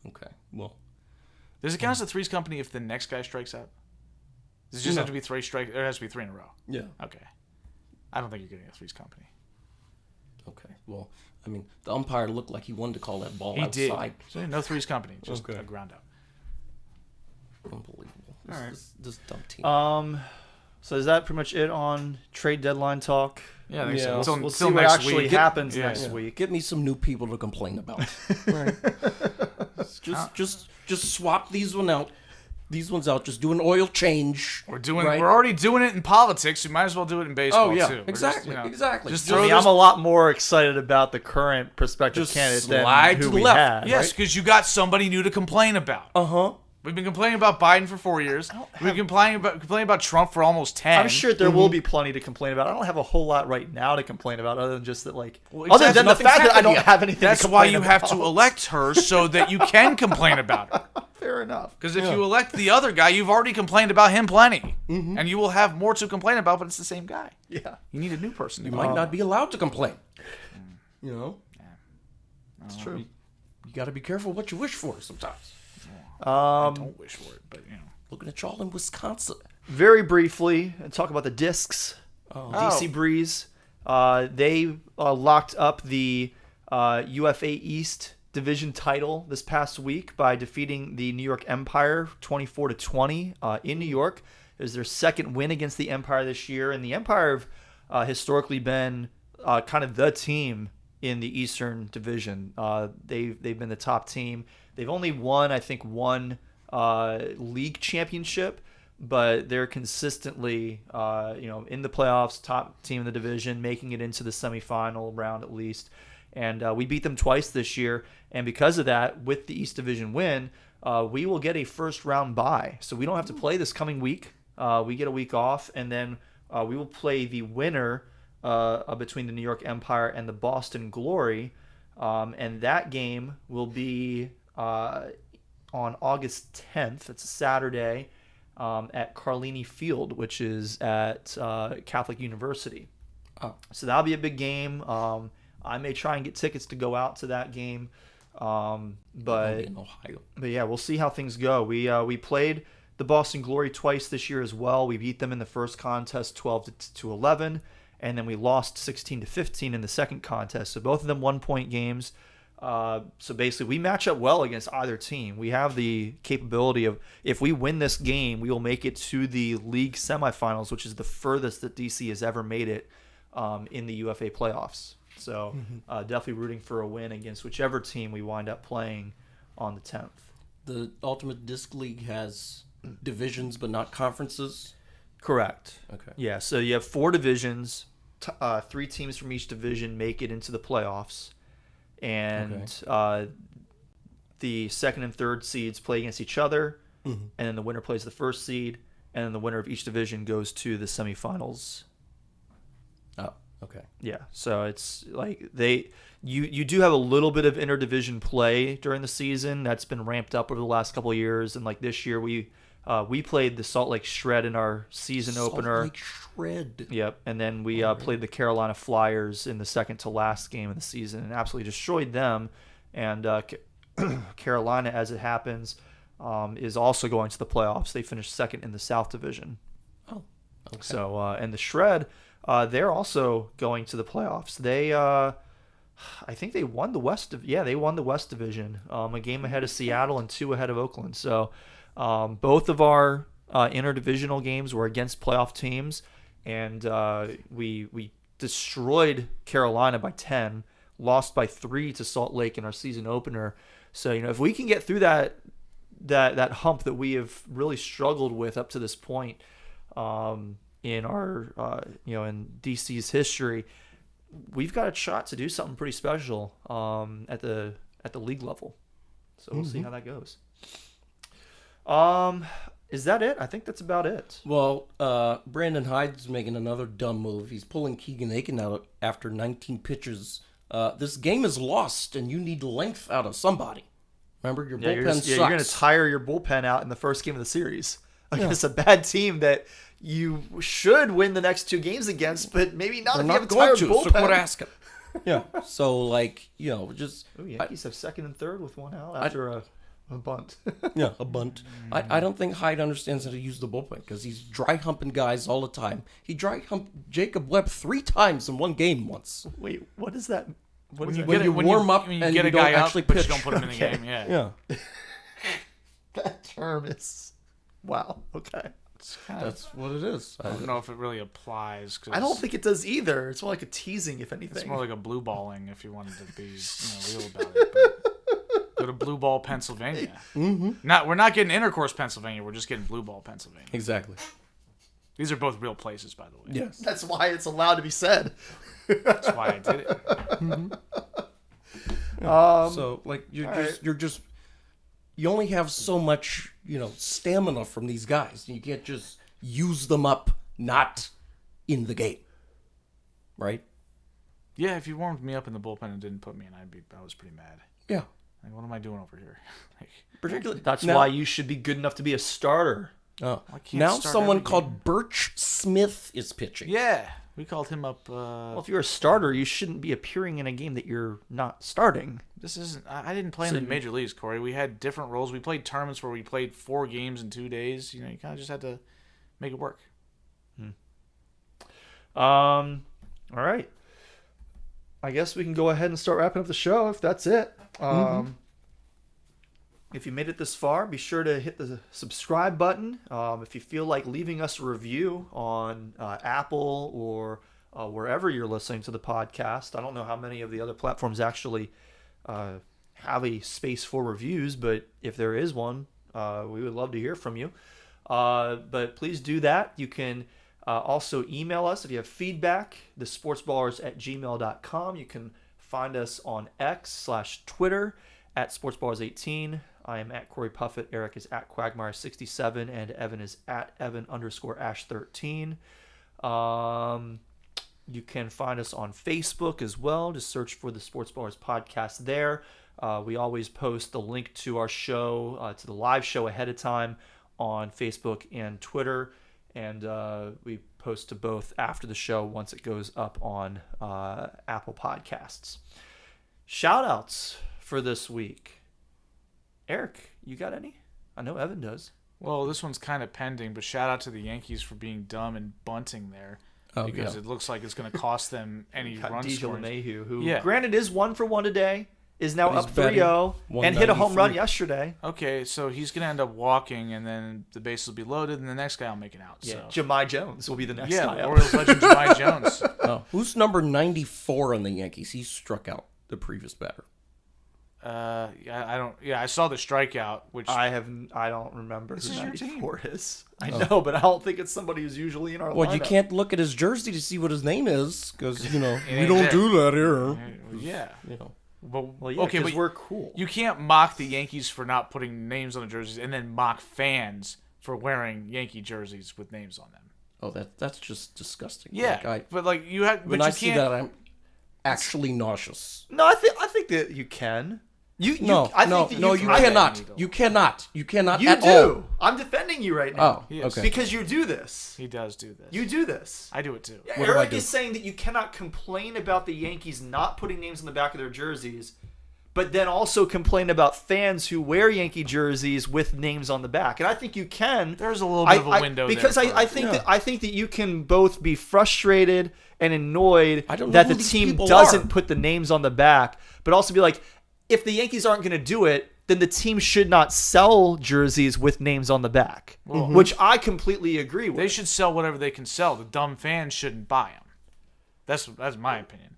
Okay. Well. Does it count as a threes company if the next guy strikes out? Does it just No. have to be 3 strikes? Or it has to be 3 in a row? Yeah. Okay. I don't think you're getting a threes company. Okay. Well, I mean, the umpire looked like he wanted to call that ball He outside. did. So no threes company. Just Okay. a ground out. Unbelievable. All right. This dumb team. So is that pretty much it on trade dedeadline talk? Yeah, I think Yeah. so. We'll Until, We'll until see what next actually week. happens Yeah. next week. Get me some new people to complain about. Right. Just swap these ones out. Just do an oil change. We're doing. right? We're already doing it in politics. We might as well do it in baseball Oh, yeah. too. We're Exactly, Just, exactly. Just I throw mean, those- I'm a lot more excited about the current prospective Just candidate slide than to who the we left. had. Yes, right? because you got somebody new to complain about. Uh-huh. We've been complaining about Biden for 4 years. We've been complaining about Trump for almost 10. I'm sure there will be plenty to complain about. I don't have a whole lot right now to complain about, other than just that, Well, other than the nothing's fact that I happened don't yet. have anything. That's to why complain you have to about. elect her so that you can complain about her. Fair enough. Because if you elect the other guy, you've already complained about him plenty, and you will have more to complain about. But it's the same guy. Yeah. You need a new person. You might not be allowed to complain. You know? It's true. You got to be careful what you wish for sometimes. I don't wish for it, but Looking at y'all in Wisconsin. Very briefly, and talk about the discs. DC Breeze. They locked up the UFA East division title this past week by defeating the New York Empire 24-20 in New York. It was their second win against the Empire this year, and the Empire have historically been kind of the team in the Eastern Division. They've been the top team. They've only won, I think, one league championship, but they're consistently, in the playoffs, top team in the division, making it into the semifinal round at least. And we beat them twice this year, and because of that, with the East Division win, we will get a first-round bye. So we don't have to play this coming week. We get a week off, and then we will play the winner between the New York Empire and the Boston Glory, and that game will be on August 10th. It's a Saturday at Carlini Field, which is at Catholic University. Oh. So that'll be a big game. I may try and get tickets to go out to that game, but In Ohio. yeah, we'll see how things go. We played the Boston Glory twice this year as well. We beat them in the first contest 12-11, and then we lost 16-15 in the second contest. So both of them 1-point games. So basically, we match up well against either team. We have the capability of, if we win this game, we will make it to the league semifinals, which is the furthest that DC has ever made it in the UFA playoffs. So definitely rooting for a win against whichever team we wind up playing on the 10th. The Ultimate Disc League has divisions but not conferences. Correct. Okay. Yeah, so you have 4 divisions. 3 teams from each division make it into the playoffs. And the second and third seeds play against each other. And then the winner plays the first seed. And then the winner of each division goes to the semifinals. Oh, okay. Yeah, so it's like you do have a little bit of interdivision play during the season. That's been ramped up over the last couple of years. And like this year, we played the Salt Lake Shred in our season opener. Salt Lake Shred. Yep, and then we played the Carolina Flyers in the second to last game of the season and absolutely destroyed them. And Carolina, as it happens, is also going to the playoffs. They finished second in the South Division. Oh, okay. So and the Shred, they're also going to the playoffs. They, I think they won the West. They won the West Division, a game ahead of Seattle and 2 ahead of Oakland. So both of our interdivisional games were against playoff teams, and we destroyed Carolina by 10, lost by 3 to Salt Lake in our season opener. So if we can get through that hump that we have really struggled with up to this point in our in DC's history, we've got a shot to do something pretty special at the league level. So we'll see how that goes. Is that it? I think that's about it. Well, Brandon Hyde's making another dumb move. He's pulling Keegan Aiken out after 19 pitches. This game is lost, and you need length out of somebody. Remember, your bullpen sucks. You're going to tire your bullpen out in the first game of the series against a bad team that you should win the next 2 games against, but maybe not if you have a tired bullpen. So quit asking. Yeah. So, just... Ooh, Yankees have second and third with 1 out after a bunt. Yeah, a bunt. I don't think Hyde understands how to use the bullpen because he's dry humping guys all the time. He dry humped Jacob Webb 3 times in one game once. Wait, what is that? What is that? When you warm up and get you a guy don't up, actually but pitch. you don't put him in the game. Yeah. Yeah. That term is... Wow, okay. That's what it is. I don't know if it really applies. Cause I don't think it does either. It's more like a teasing, if anything. it's more like a blue balling if you wanted to be real about it. But go to Blue Ball, Pennsylvania. We're not getting Intercourse, Pennsylvania. We're just getting Blue Ball, Pennsylvania. Exactly. These are both real places, by the way. Yes. That's why it's allowed to be said. That's why I did it. So you're just you only have so much, stamina from these guys. You can't just use them up not in the game. Right? Yeah, if you warmed me up in the bullpen and didn't put me in, I was pretty mad. Yeah. Like, what am I doing over here? Particularly. That's why you should be good enough to be a starter. Oh. I can't Now start someone every called game. Birch Smith is pitching. Yeah, we called him up. Well, if you're a starter, you shouldn't be appearing in a game that you're not starting. This isn't. I didn't play in the major leagues, Corey. We had different roles. We played tournaments where we played 4 games in 2 days. You kind of just had to make it work. All right. I guess we can go ahead and start wrapping up the show if that's it. If you made it this far, be sure to hit the subscribe button. If you feel like leaving us a review on Apple or wherever you're listening to the podcast, I don't know how many of the other platforms actually have a space for reviews, but if there is one, we would love to hear from you. But please do that. You can also email us if you have feedback, thesportsballers@gmail.com. You can find us on X/Twitter at sportsballers18. I am at Cory Puffett. Eric is at Quagmire67, and Evan is at Evan_Ash13. You can find us on Facebook as well. Just search for the Sports Ballers podcast there. We always post the link to our show, to the live show ahead of time on Facebook and Twitter. And we post to both after the show once it goes up on Apple Podcasts. Shout-outs for this week. Eric, you got any? I know Evan does. Well, this one's kind of pending, but shout out to the Yankees for being dumb and bunting there. Because it looks like it's going to cost them any run DJ scoring. LeMahieu, who granted is 1 for 1 today, is now He's up 3-0 and hit a home run yesterday. Okay, so he's going to end up walking, and then the base will be loaded, and the next guy will make it out. Yeah, So. Jahmai Jones will be the next guy up. Orioles legend Jahmai Jones. Who's number 94 on the Yankees? He struck out the previous batter. I saw the strikeout, which I don't remember This who is your team. 94 is. I know, but I don't think it's somebody who's usually in our Well, lineup. you can't look at his jersey to see what his name is, because, we ain't don't there. do that here. Yeah. Well, yeah, okay, because but we're cool. you can't mock the Yankees for not putting names on the jerseys and then mock fans for wearing Yankee jerseys with names on them. Oh, that's just disgusting. Yeah, but you have. When but I you see can't. that, I'm actually nauseous. No, I think that you can. You cannot. You cannot. You cannot You at do. all. I'm defending you right now. Oh, okay. Because you do this. He does do this. You do this. I do it too. What do I Eric do? is saying that you cannot complain about the Yankees not putting names on the back of their jerseys, but then also complain about fans who wear Yankee jerseys with names on the back. And I think you can. There's a little bit of a window because there. I think that you can both be frustrated and annoyed I don't know that who the these team people doesn't are. put the names on the back, but also be like, if the Yankees aren't going to do it, then the team should not sell jerseys with names on the back, which I completely agree with. They should sell whatever they can sell. The dumb fans shouldn't buy them. That's my opinion.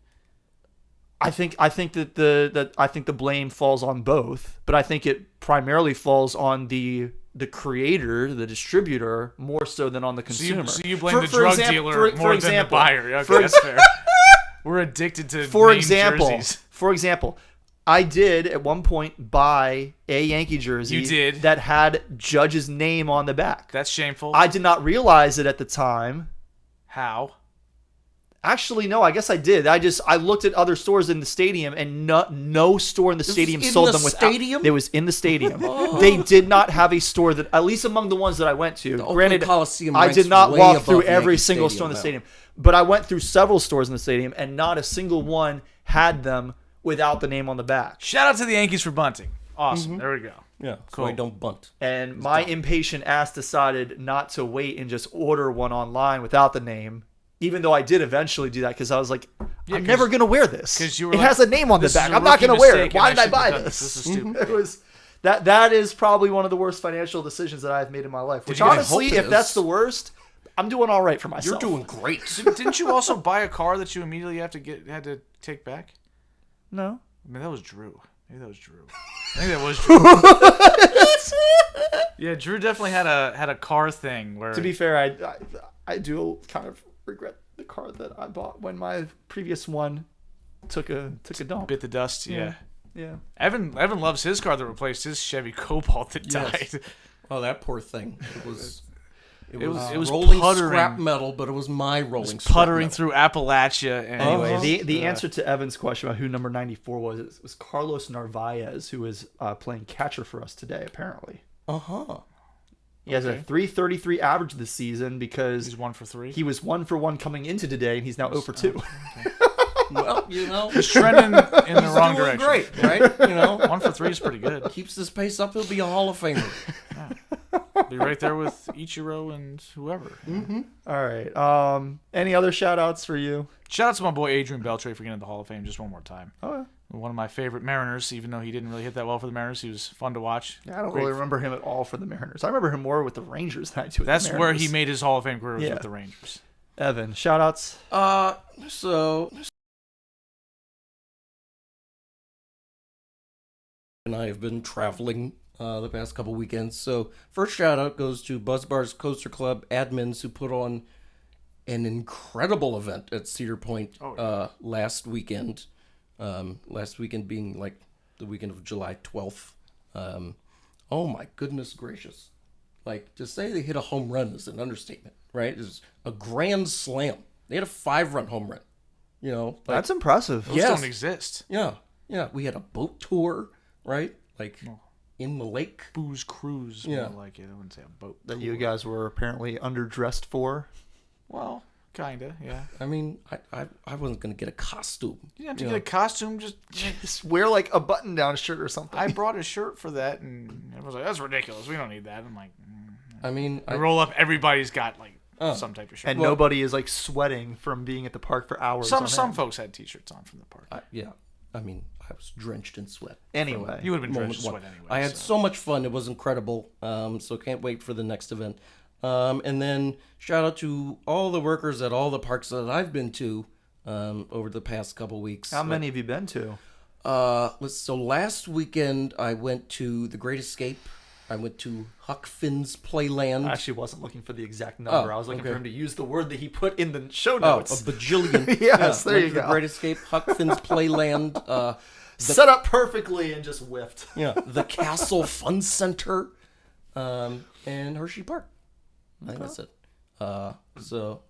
I think that the blame falls on both, but I think it primarily falls on the creator, the distributor, more so than on the consumer. So you blame the drug dealer more than the buyer. Okay, that's fair. We're addicted to jerseys. For example, I did at one point buy a Yankee jersey You did. that had Judge's name on the back. That's shameful. I did not realize it at the time. How? Actually, no, I guess I did. I looked at other stores in the stadium, and no store in the stadium sold them without. Stadium? It was in the stadium. They did not have a store that, at least among the ones that I went to. Granted, Coliseum I did not ranks walk way through above every Yankee single Stadium, store in the though. stadium, but I went through several stores in the stadium, and not a single one had them without the name on the back. Shout out to the Yankees for bunting. Awesome. There we go. Yeah, Cool. so I don't bunt. And my impatient ass decided not to wait and just order one online without the name. Even though I did eventually do that, because I was like, I'm never going to wear this. It has a name on the back. I'm not going to wear it. Why did I buy this? This is stupid. It was that is probably one of the worst financial decisions that I've made in my life. Which you hope honestly, it if is? that's the worst, I'm doing all right for myself. You're doing great. Didn't you also buy a car that you immediately had to take back? No. I mean, that was Drew. Maybe that was Drew. I think that was Drew. Yeah, Drew definitely had a car thing where. To be fair, I do kind of regret the car that I bought when my previous one took a dump. bit the dust. Yeah. Yeah. Evan loves his car that replaced his Chevy Cobalt that Yes. died. Oh, that poor thing. It was rolling rolling puttering. scrap metal, but it was my rolling scrap Puttering metal. through Appalachia. And Anyway, the answer to Evan's question about who number 94 was, it was Carlos Narvaez, who was playing catcher for us today, apparently. He has a Okay. 333 average this season because he's 1 for 3. he was 1 for 1 coming into today, and he's now 0 for 2. Well, you know, He's trending in the wrong doing direction. great, right? You know, 1 for 3 is pretty good. keeps this pace up, he'll be a Hall of Famer. Be right there with Ichiro and whoever. All right. Any other shout-outs for you? Shout out to my boy Adrian Beltre for getting into the Hall of Fame just one more time. Oh, yeah. One of my favorite Mariners, even though he didn't really hit that well for the Mariners. He was fun to watch. Yeah, I don't Great. really remember him at all for the Mariners. I remember him more with the Rangers than I do with That's the where Mariners. he made his Hall of Fame career was Yeah. with the Rangers. Evan, shout-outs? So and I have been traveling the past couple weekends. So first shout out goes to Buzz Bar's Coaster Club admins who put on an incredible event at Cedar Point last weekend. Last weekend being like the weekend of July 12th. Oh my goodness gracious. Like, to say they hit a home run is an understatement, right? It's a grand slam. They had a 5-run home run. You know, like, That's impressive. Those Yes. don't exist. yeah. We had a boat tour, right? Like in the lake. Booze cruise. Yeah. More like it. I wouldn't say a boat. That you guys were apparently underdressed for. Well, kinda, yeah. I mean, I wasn't gonna get a costume. You didn't have to get a costume. Just wear like a button-down shirt or something. I brought a shirt for that, and everyone's like, "That's ridiculous. We don't need that." I'm like, I mean, I roll up. Everybody's got like some type of shirt. and nobody is like sweating from being at the park for hours. Some on some end. folks had T-shirts on from the park. I mean, I was drenched in sweat. Anyway, You would have been Moment drenched in one. sweat anyway. I had so much fun. It was incredible. So can't wait for the next event. And then shout out to all the workers at all the parks that I've been to over the past couple weeks. how many have you been to? So last weekend I went to the Great Escape. I went to Huck Finn's Playland. I actually wasn't looking for the exact number. Oh, I was looking okay. for him to use the word that he put in the show a notes. bajillion. Yes, there went you to the go. Great Escape, Huck Finn's Playland. Set up perfectly and just whiffed. The Castle Fun Center, and Hershey Park. I think that's it. So,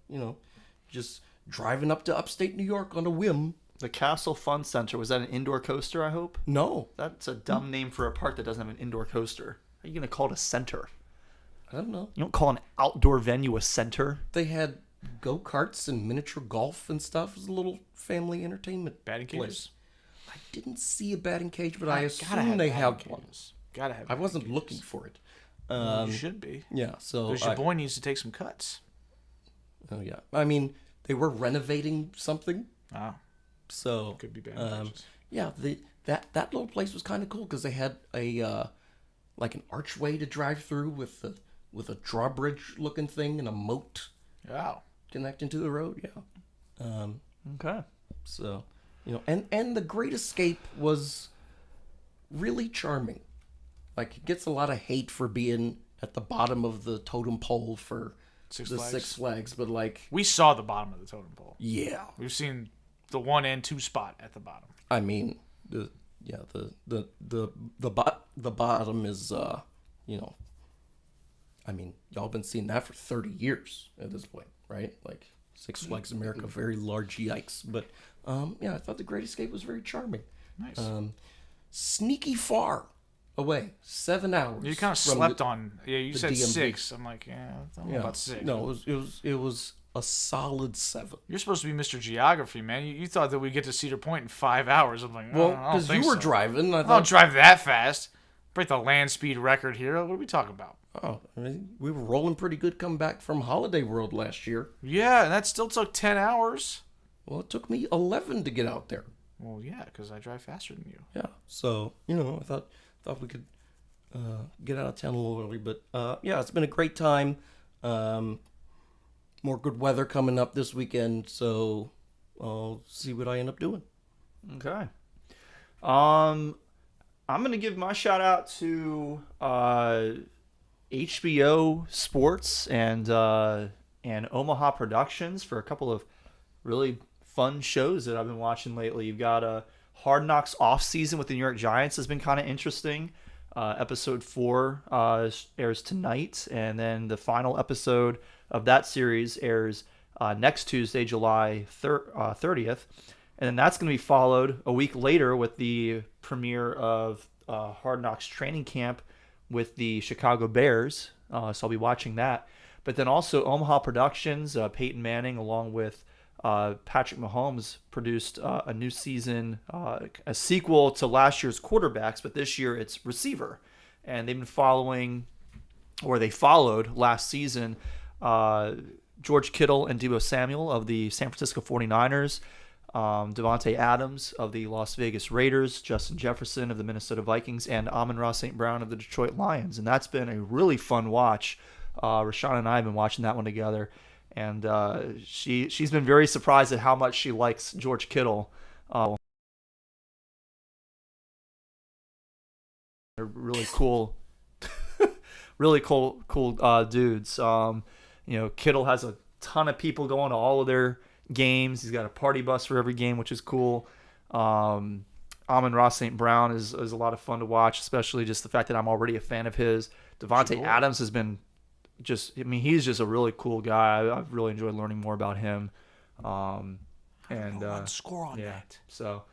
just driving up to upstate New York on a whim. The Castle Fun Center, was that an indoor coaster, I hope? No, That's a dumb name for a park that doesn't have an indoor coaster. How are you going to call it a center? I don't know. You don't call an outdoor venue a center? They had go-karts and miniature golf and stuff. It was a little family entertainment batting place. cages. I didn't see a batting cage, but I Gotta assume they batting have one. cages. Gotta have. I wasn't batting looking cages. for it. You should be. Yeah, so Because your boy needs to take some cuts. oh yeah, I mean they were renovating something, Oh, so could be batting cages. yeah, that little place was kind of cool because they had a like an archway to drive through with a drawbridge looking thing and a moat Wow. connecting to the road. Yeah, Okay. so and the Great Escape was really charming. Like, it gets a lot of hate for being at the bottom of the totem pole for Six the Flags. Six Flags, but like, We saw the bottom of the totem pole. yeah, We've seen the 1 and 2 spot at the bottom. I mean the bottom is I mean, y'all been seeing that for 30 years at this point, right? Like Six Flags America, very large yikes. But yeah, I thought the Great Escape was very charming. Nice. Sneaky far away, 7 hours. You kind of from slept the- on. Yeah, you said DMV. 6. I'm like, yeah, I don't know about 6. No, it was a solid 7. You're supposed to be Mr. Geography, man. You thought that we'd get to Cedar Point in 5 hours. I'm like, Well, I don't because think you were so. driving, I I don't thought, drive that fast. Break the land speed record here. What are we talking about? oh, I mean, we were rolling pretty good coming back from Holiday World last year. Yeah, and that still took 10 hours. Well, it took me 11 to get out there. Well, yeah, because I drive faster than you. Yeah, so I thought we could get out of town a little early, but yeah, it's been a great time. More good weather coming up this weekend, so I'll see what I end up doing. Okay. I'm gonna give my shout out to HBO Sports and Omaha Productions for a couple of really fun shows that I've been watching lately. You've got Hard Knocks off season with the New York Giants has been kind of interesting. Episode 4 airs tonight, and then the final episode of that series airs next Tuesday, July 30th. And then that's going to be followed a week later with the premiere of Hard Knocks training camp with the Chicago Bears. So I'll be watching that. But then also Omaha Productions, Peyton Manning, along with Patrick Mahomes, produced a new season, a sequel to last year's Quarterbacks, but this year it's Receiver. And they've been they followed last season George Kittle and Deebo Samuel of the San Francisco 49ers, Devontae Adams of the Las Vegas Raiders, Justin Jefferson of the Minnesota Vikings, and Amon-Ra St. Brown of the Detroit Lions. And that's been a really fun watch. Rashawn and I have been watching that one together. And she's been very surprised at how much she likes George Kittle. They're really cool, cool dudes. Kittle has a ton of people going to all of their games. He's got a party bus for every game, which is cool. Amon-Ra St. Brown is a lot of fun to watch, especially just the fact that I'm already a fan of his. Devontae Adams has been he's just a really cool guy. I've really enjoyed learning more about him. One score on that. So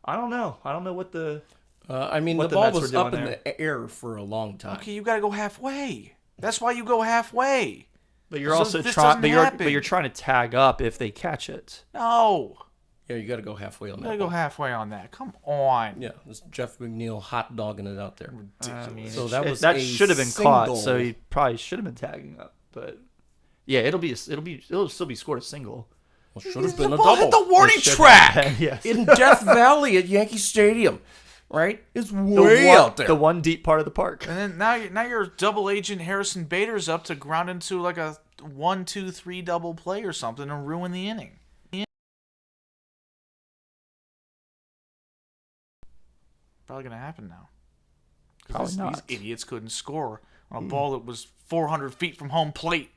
I don't know. I don't know what the the ball was up in the air for a long time. Okay, you got to go halfway. That's why you go halfway. But you're also trying. But you're trying to tag up if they catch it. No. Yeah, you got to go halfway on that. You got to go halfway on that. Come on. Yeah, this Jeff McNeil hot dogging it out there. Ridiculous. So that should have been caught. So he probably should have been tagging up. But yeah, it'll still be scored a single. Well, should have been the a ball double. hit the warning track. Yes. In Death Valley at Yankee Stadium, right? It's way out there. The one deep part of the park. And then now your double agent Harrison Bader's up to ground into like a 1-2-3 double play or something and ruin the inning. Probably gonna happen now. Probably not. These idiots couldn't score on a ball that was 400 feet from home plate.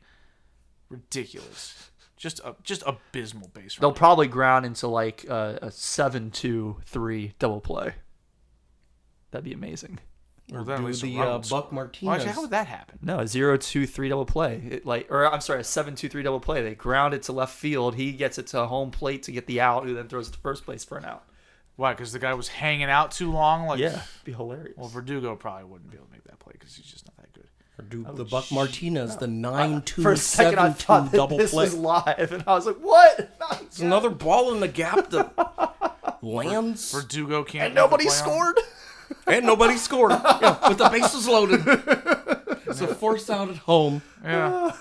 Ridiculous. Just abysmal base running. They'll probably ground into like a 7-2-3 double play. That'd be amazing. Or then do the Buck Martinez. How would that happen? No, a 0-2-3 double play. A 7-2-3 double play. They ground it to left field. He gets it to home plate to get the out, who then throws it to first place for an out. Why? Because the guy was hanging out too long? Yeah, it'd be hilarious. Well, Verdugo probably wouldn't be able to make that play because he's just not that good. Or do the Buck Martinez, the 9-2, For a second, I thought 7-2 that double this play. was live, and I was like, what? It's another ball in the gap that lands. Verdugo can't. And nobody scored? And nobody scored. Yeah, with the bases loaded. It's a force out at home. Yeah.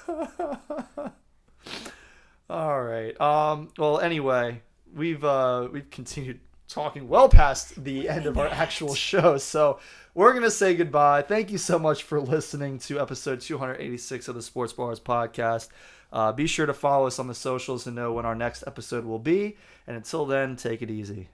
All right. Well, anyway, we've continued talking well past the end of our actual show, so we're gonna say goodbye. Thank you so much for listening to episode 286 of the Sports Bars podcast. Be sure to follow us on the socials to know when our next episode will be, and until then, take it easy.